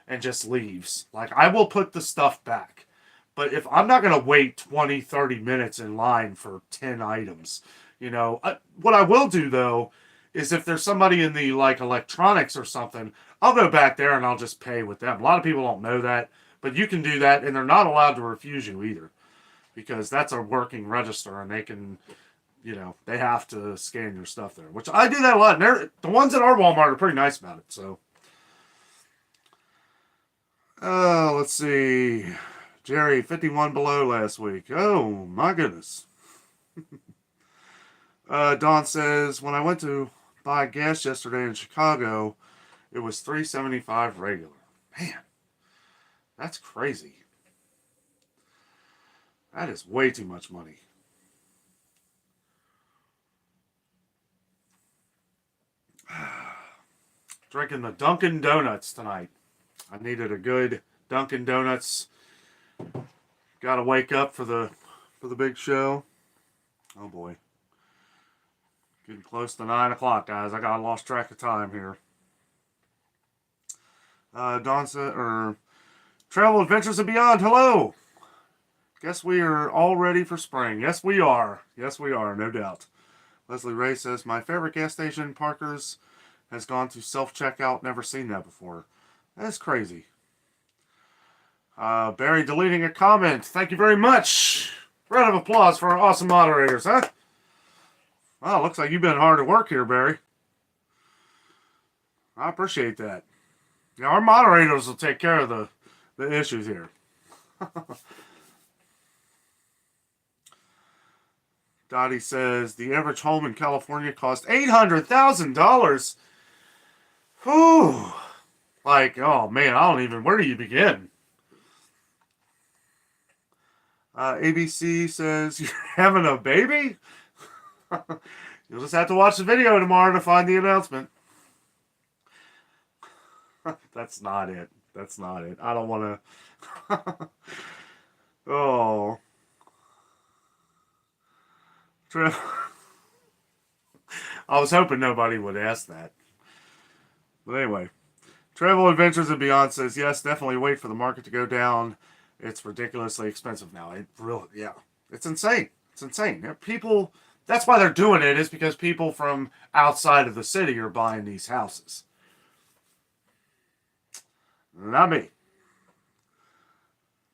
and just leaves. Like, I will put the stuff back. But if I'm not going to wait 20, 30 minutes in line for 10 items, what I will do, though, is if there's somebody in the, like, electronics or something, I'll go back there and I'll just pay with them. A lot of people don't know that, But you can do that, and they're not allowed to refuse you either, because that's a working register, and they can, they have to scan your stuff there. Which I do that a lot. And the ones at our Walmart are pretty nice about it. So, let's see. Jerry, 51 below last week. Oh my goodness. Don says, when I went to buy gas yesterday in Chicago, it was $3.75 regular. Man, that's crazy. That is way too much money. Drinking the Dunkin' Donuts tonight. I needed a good Dunkin' Donuts. Got to wake up for the big show. Oh boy. Getting close to 9 o'clock, guys. I got lost track of time here. Dawn said, Travel Adventures and Beyond, hello. Guess we are all ready for spring. Yes, we are. Yes, we are, no doubt. Leslie Ray says, my favorite gas station, Parker's, has gone to self-checkout. Never seen that before. That's crazy. Barry deleting a comment. Thank you very much. Round of applause for our awesome moderators, huh? Well, looks like you've been hard at work here, Barry. I appreciate that. Now, our moderators will take care of the issues here. Dottie says, the average home in California cost $800,000. Whew. Like, oh man, where do you begin? ABC says, you're having a baby? You'll just have to watch the video tomorrow to find the announcement. That's not it. That's not it. I don't want to. Oh. I was hoping nobody would ask that. But anyway. Travel Adventures and Beyond says, yes, definitely wait for the market to go down. It's ridiculously expensive now. It really, yeah. It's insane. It's insane. People, that's why they're doing it, is because people from outside of the city are buying these houses. Not me.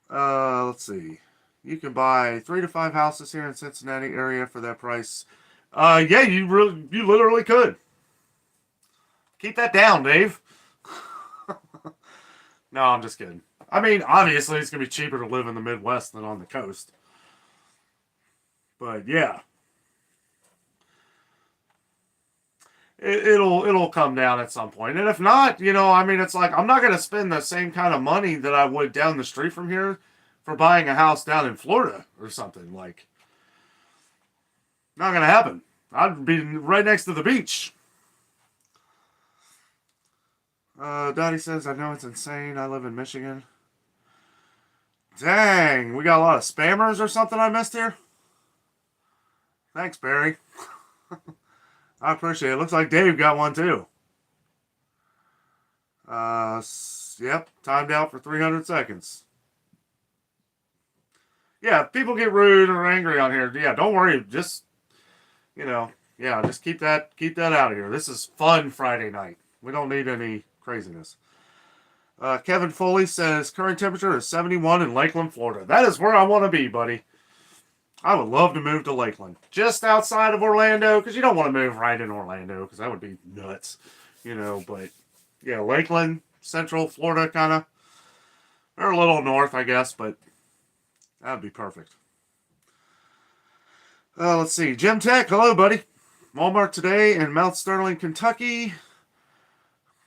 Let's see. You can buy 3 to 5 houses here in Cincinnati area for that price. Yeah, you literally could. Keep that down, Dave. No, I'm just kidding. I mean, obviously, it's going to be cheaper to live in the Midwest than on the coast. But, yeah. It'll come down at some point. And if not, it's like, I'm not going to spend the same kind of money that I would down the street from here for buying a house down in Florida or something. Like, not going to happen. I'd be right next to the beach. Dottie says, I know it's insane. I live in Michigan. Dang, we got a lot of spammers or something I missed here. Thanks, Barry. I appreciate it. Looks like Dave got one too. Yep, timed out for 300 seconds. Yeah, if people get rude or angry on here, yeah, don't worry. Just, just keep that out of here. This is fun Friday night. We don't need any craziness. Kevin Foley says, current temperature is 71 in Lakeland, Florida. That is where I want to be, buddy. I would love to move to Lakeland. Just outside of Orlando, because you don't want to move right in Orlando, because that would be nuts. But, yeah, Lakeland, Central Florida, kind of. Or a little north, I guess, but that would be perfect. Let's see. Jim Tech, hello, buddy. Walmart today in Mount Sterling, Kentucky.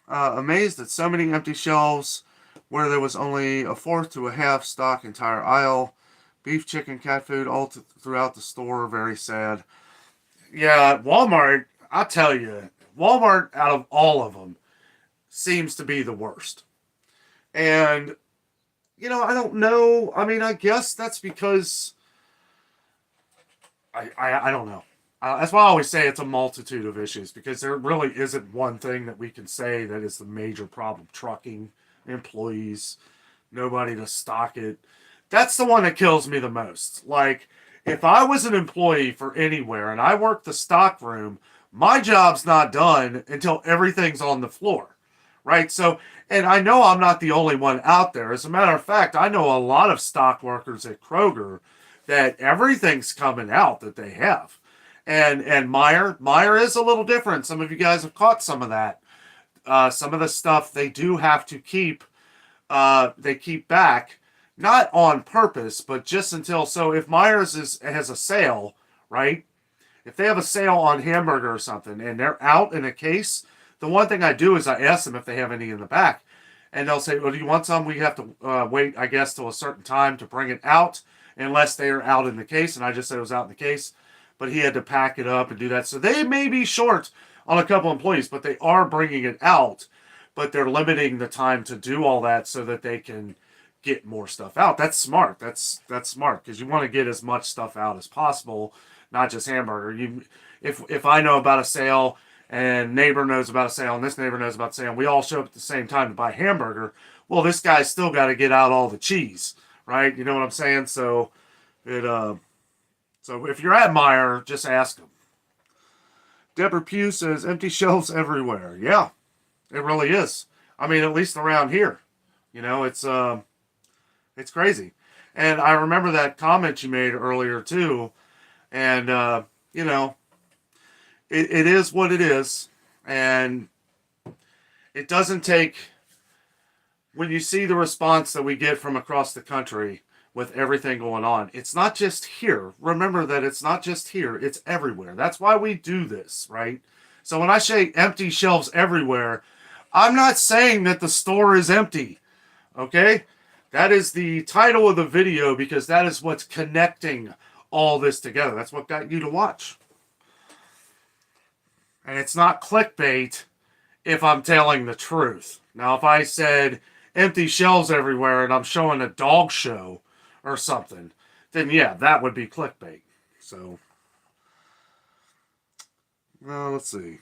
Amazed at so many empty shelves where there was only a fourth to a half stock entire aisle. Beef, chicken, cat food all throughout the store. Very sad. Yeah, Walmart, I tell you, Walmart out of all of them seems to be the worst. And, I don't know. I mean, I guess that's because I don't know. That's why I always say it's a multitude of issues, because there really isn't one thing that we can say that is the major problem. Trucking, employees, nobody to stock it. That's the one that kills me the most. Like, if I was an employee for anywhere and I worked the stock room, my job's not done until everything's on the floor, right? So, and I know I'm not the only one out there. As a matter of fact, I know a lot of stock workers at Kroger that everything's coming out that they have. And Meyer is a little different. Some of you guys have caught some of that. Some of the stuff they do have to keep, they keep back, not on purpose, but just until. So if has a sale, right? If they have a sale on hamburger or something and they're out in a case, the one thing I do is I ask them if they have any in the back. And they'll say, well, do you want some? We have to wait, I guess, till a certain time to bring it out unless they are out in the case. And I just said it was out in the case. But he had to pack it up and do that. So they may be short on a couple employees, but they are bringing it out. But they're limiting the time to do all that so that they can get more stuff out. That's smart. That's smart because you want to get as much stuff out as possible, not just hamburger. If I know about a sale and neighbor knows about a sale and this neighbor knows about a sale, and we all show up at the same time to buy hamburger, well, this guy's still got to get out all the cheese, right? You know what I'm saying? So so if you're at Meijer, just ask them. Deborah Pugh says empty shelves everywhere. Yeah, it really is. I mean, at least around here, you know, it's crazy. And I remember that comment you made earlier too. And, you know, it is what it is. And it doesn't take, when you see the response that we get from across the country with everything going on, it's not just here. Remember that it's not just here, it's everywhere. That's why we do this, right? So when I say empty shelves everywhere, I'm not saying that the store is empty, okay? That is the title of the video because that is what's connecting all this together. That's what got you to watch. And it's not clickbait if I'm telling the truth. Now, if I said empty shelves everywhere and I'm showing a dog show or something, then yeah, that would be clickbait. So, well, let's see.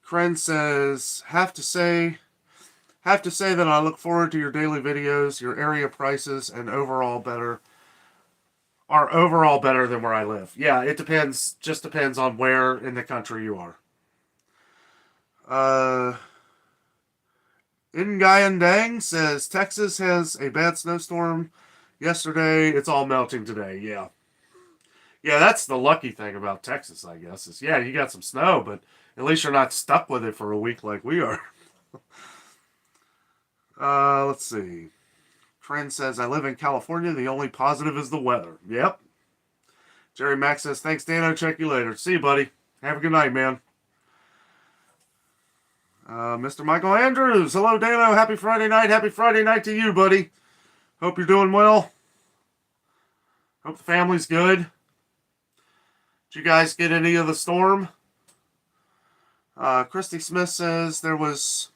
Kren says, have to say that I look forward to your daily videos. Your area prices and overall better than where I live. Yeah, it depends. Just depends on where in the country you are. Ngayan Dang says Texas has a bad snowstorm yesterday. It's all melting today. Yeah. Yeah, that's the lucky thing about Texas, I guess, is yeah, you got some snow, but at least you're not stuck with it for a week like we are. Let's see. Trent says, I live in California. The only positive is the weather. Yep. Jerry Mack says, thanks, Danno. Check you later. See you, buddy. Have a good night, man. Mr. Michael Andrews. Hello, Danno. Happy Friday night. Happy Friday night to you, buddy. Hope you're doing well. Hope the family's good. Did you guys get any of the storm? Christy Smith says there was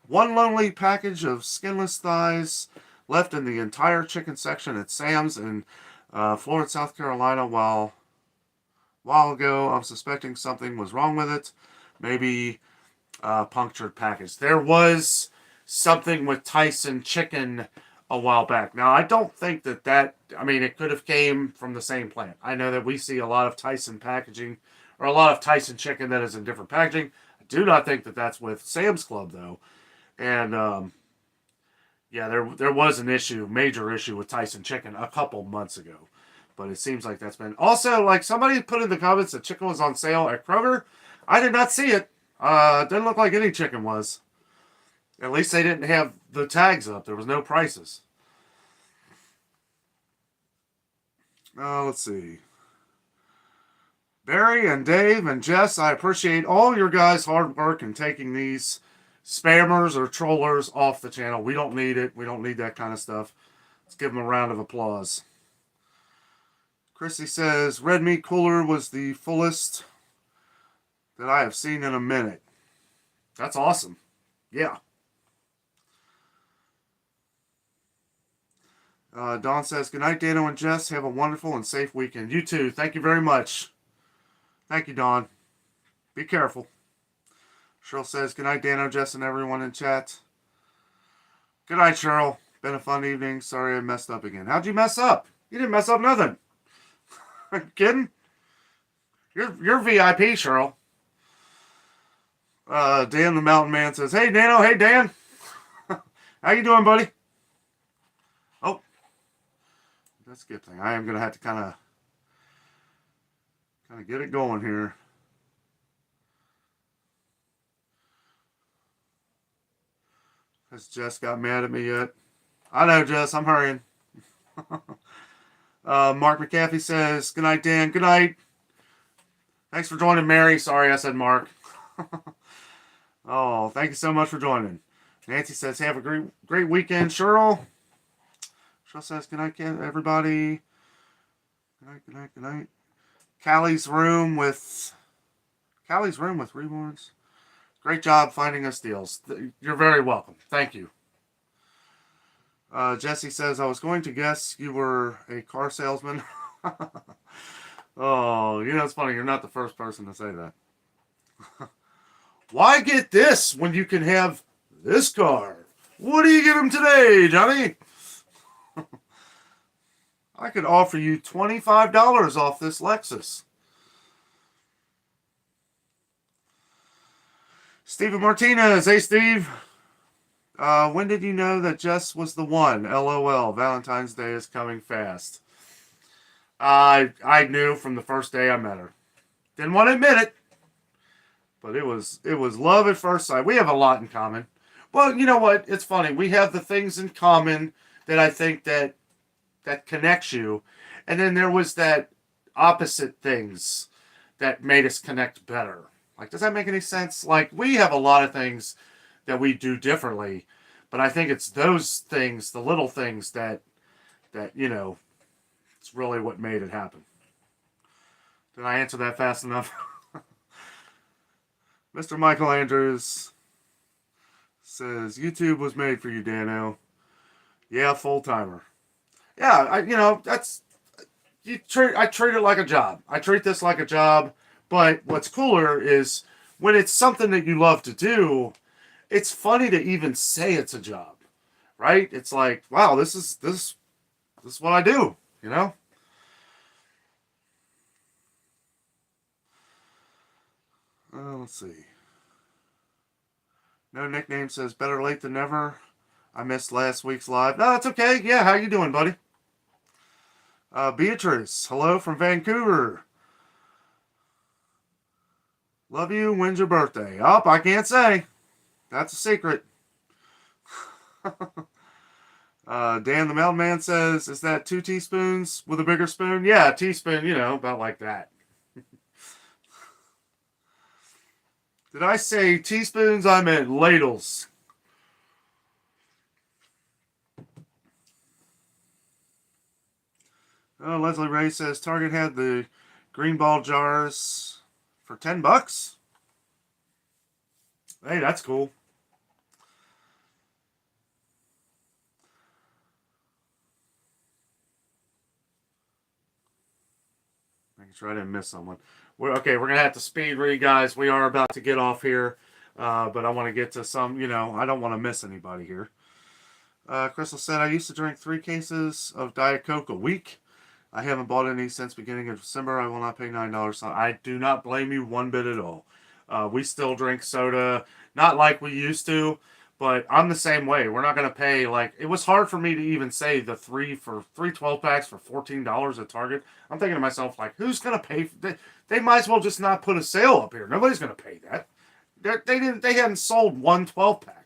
one lonely package of skinless thighs left in the entire chicken section at Sam's in Florence, South Carolina. While ago, I'm suspecting something was wrong with it. Maybe punctured package. There was something with Tyson chicken a while back. Now, I don't think that I mean, it could have came from the same plant. I know that we see a lot of Tyson packaging, or a lot of Tyson chicken that is in different packaging. I do not think that that's with Sam's Club, though. And, yeah, there was an issue, major issue with Tyson chicken a couple months ago. But it seems like that's been... Also, like, somebody put in the comments that chicken was on sale at Kroger. I did not see it. Didn't look like any chicken was. At least they didn't have the tags up. There was no prices. Let's see. Barry and Dave and Jess, I appreciate all your guys' hard work in taking these spammers or trollers off the channel. We don't need it. We don't need that kind of stuff. Let's give them a round of applause. Chrissy says, Red Meat Cooler was the fullest that I have seen in a minute. That's awesome. Yeah. Don says, good night, Danno and Jess. Have a wonderful and safe weekend. You too. Thank you very much. Thank you, Don. Be careful. Cheryl says, good night, Danno, Jess, and everyone in chat. Good night, Cheryl. Been a fun evening. Sorry I messed up again. How'd you mess up? You didn't mess up nothing. Are you kidding? You're VIP, Cheryl. Dan the Mountain Man says, "Hey, Danno. Hey, Dan. How you doing, buddy?" Oh, that's a good thing. I am going to have to kind of get it going here. Has Jess got mad at me yet? I know, Jess. I'm hurrying. Mark McAfee says, "Good night, Dan. Good night. Thanks for joining, Mary." Sorry, I said Mark. Oh, thank you so much for joining. Nancy says, "Have a great weekend, Cheryl." Cheryl says, "Good night, everybody. Good night, good night, good night." Callie's room with rewards. Great job finding us deals. You're very welcome. Thank you. Jesse says, "I was going to guess you were a car salesman." Oh, it's funny. You're not the first person to say that. Why get this when you can have this car? What do you give him today, Johnny? I could offer you $25 off this Lexus. Steven Martinez. Hey, Steve. When did you know that Jess was the one? LOL. Valentine's Day is coming fast. I knew from the first day I met her. Didn't want to admit it, but it was love at first sight. We have a lot in common. Well, you know what? It's funny. We have the things in common that I think that connects you, and then there was that opposite things that made us connect better. Like, does that make any sense? Like, we have a lot of things that we do differently, but I think it's those things, the little things that it's really what made it happen. Did I answer that fast enough? Mr. Michael Andrews says, "YouTube was made for you, Danno." Yeah, full timer. Yeah, I treat it like a job. I treat this like a job, but what's cooler is when it's something that you love to do, it's funny to even say it's a job, right? It's like, wow, this is what I do, Let's see. No nickname says, "Better late than never. I missed last week's live." No, that's okay. Yeah, how you doing, buddy? Beatrice, hello from Vancouver. Love you. When's your birthday? Oh, I can't say. That's a secret. Dan the Mailman says, "Is that 2 teaspoons with a bigger spoon?" Yeah, a teaspoon, about like that. Did I say teaspoons? I meant ladles. Oh, Leslie Ray says, "Target had the green ball jars for $10. Hey, that's cool. Making sure I didn't miss someone. We're going to have to speed read, guys. We are about to get off here. But I want to get to some, I don't want to miss anybody here. Crystal said, "I used to drink 3 cases of Diet Coke a week. I haven't bought any since beginning of December. I will not pay $9. I do not blame you one bit at all. We still drink soda, not like we used to, but I'm the same way. We're not going to pay, it was hard for me to even say the 3 12-packs for $14 at Target. I'm thinking to myself, who's going to pay? They might as well just not put a sale up here. Nobody's going to pay that. They hadn't sold one 12-pack.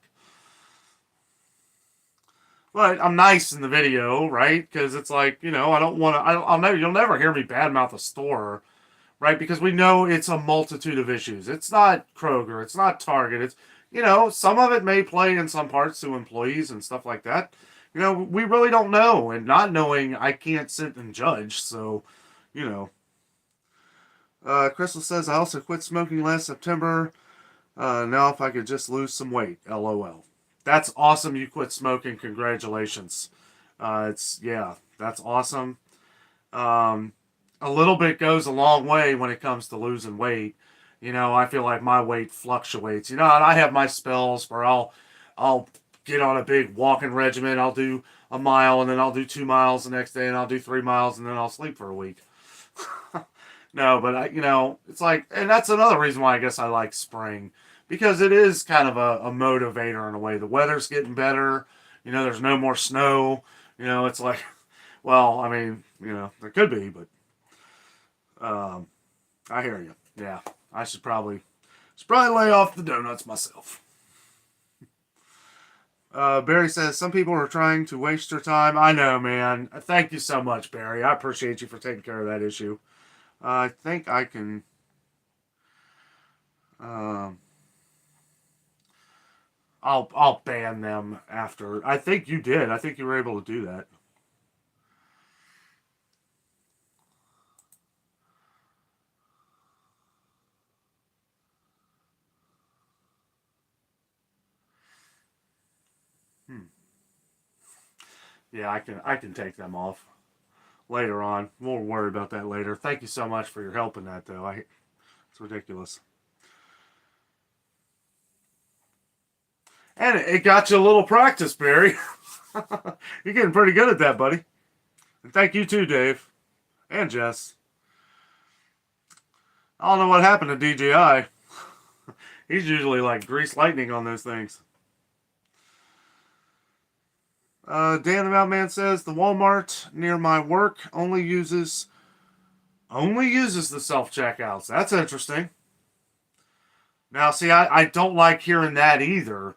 But I'm nice in the video, right? Because it's I don't want to. You'll never hear me badmouth a store, right? Because we know it's a multitude of issues. It's not Kroger. It's not Target. It's some of it may play in some parts to employees and stuff like that. We really don't know, and not knowing, I can't sit and judge. So, Crystal says, "I also quit smoking last September. Now if I could just lose some weight, LOL." That's awesome. You quit smoking. Congratulations. That's awesome. A little bit goes a long way when it comes to losing weight. I feel like my weight fluctuates. And I have my spells where I'll get on a big walking regimen. I'll do a mile, and then I'll do 2 miles the next day, and I'll do 3 miles, and then I'll sleep for a week. No, but it's and that's another reason why I guess I like spring, because it is kind of a motivator in a way. The weather's getting better. You know, there's no more snow. You know, it's like, well, I mean, you know, there could be, but I hear you. Yeah, I should probably lay off the donuts myself. Barry says, some people are trying to waste your time. I know, man. Thank you so much, Barry. I appreciate you for taking care of that issue. I think I can... I'll ban them after. I think you did. I think you were able to do that. Yeah, I can take them off later on. We'll worry about that later. Thank you so much for your help in that, though. It's ridiculous. And it got you a little practice, Barry. You're getting pretty good at that, buddy. And thank you too, Dave. And Jess. I don't know what happened to DJI. He's usually like grease lightning on those things. Dan the Mountain says the Walmart near my work only uses the self-checkouts. That's interesting. Now, see, I don't like hearing that either.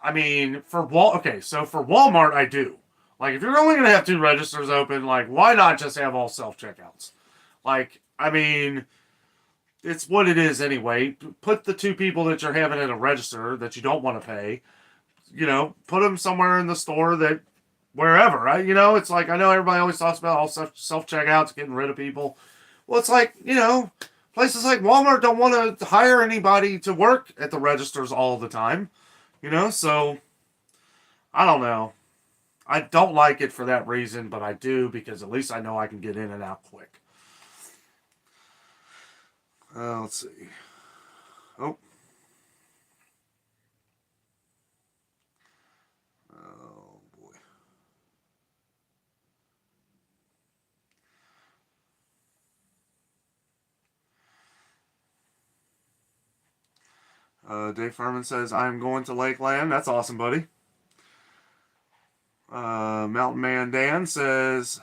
I mean, for Walmart, I do. Like, if you're only going to have 2 registers open, like, why not just have all self-checkouts? Like, I mean, it's what it is anyway. Put the 2 people that you're having at a register that you don't want to pay, you know, put them somewhere in the store that, wherever, right? You know, it's like, I know everybody always talks about all self-checkouts, getting rid of people. Well, it's like, you know, places like Walmart don't want to hire anybody to work at the registers all the time. You know, so I don't know. I don't like it for that reason, but I do because at least I know I can get in and out quick. Let's see. Oh. Oh, boy. Dave Furman says, I'm going to Lakeland. That's awesome, buddy. Mountain Man Dan says,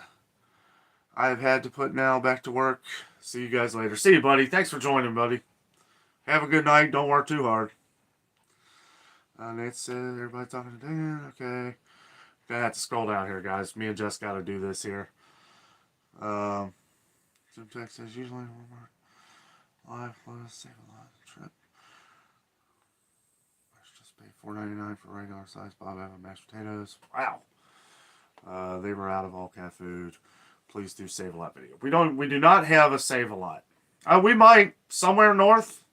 I've had to put now back to work. See you guys later. See you, buddy. Thanks for joining, buddy. Have a good night. Don't work too hard. Nate said, everybody talking to Dan. Okay. Gonna have to scroll down here, guys. Me and Jess got to do this here. Jim Tech says, usually Walmart live plus save a lot trip. Let's just pay $4.99 for regular size Bob Evans mashed potatoes. Wow. They were out of all cat food. Please do save a lot video. We do not have a save a lot. We might somewhere north.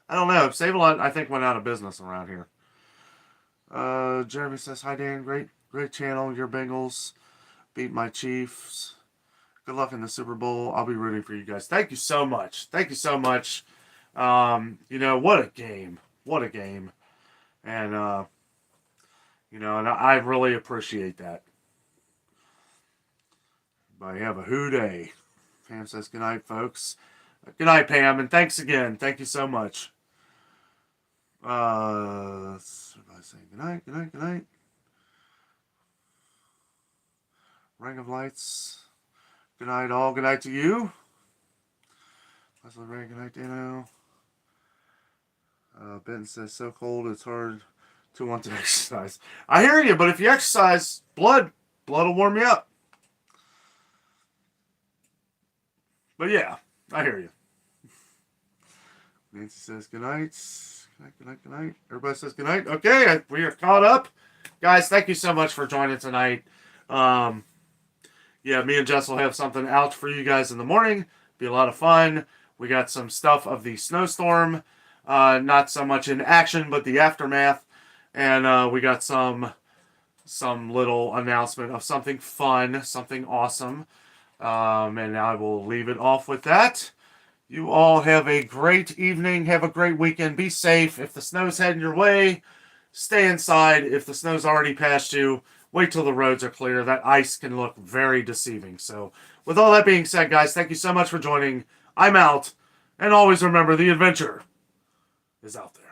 I don't know. Save a lot I think went out of business around here. Jeremy says, hi Dan, great channel. Your Bengals beat my Chiefs. Good luck in the Super Bowl. I'll be rooting for you guys. Thank you so much. Thank you so much. You know, what a game. What a game. And you know, and I really appreciate that. But have a who day. Pam says, good night, folks. Good night, Pam, and thanks again. Thank you so much. Everybody saying good night, good night, good night. Ring of Lights. Good night, all. Good night to you. Leslie Ray, good night, Danno. Benton says, so cold it's hard to want to exercise. I hear you, but if you exercise, blood will warm you up. But yeah, I hear you. Nancy says, good night. Good night, good night, good night. Everybody says good night. Okay, we are caught up. Guys, thank you so much for joining tonight. Yeah, me and Jess will have something out for you guys in the morning. Be a lot of fun. We got some stuff of the snowstorm. Not so much in action, but the aftermath. And we got some little announcement of something fun, something awesome. And I will leave it off with that. You all have a great evening. Have a great weekend. Be safe. If the snow's heading your way, stay inside. If the snow's already past you, wait till the roads are clear. That ice can look very deceiving. So with all that being said, guys, thank you so much for joining. I'm out. And always remember, the adventure is out there.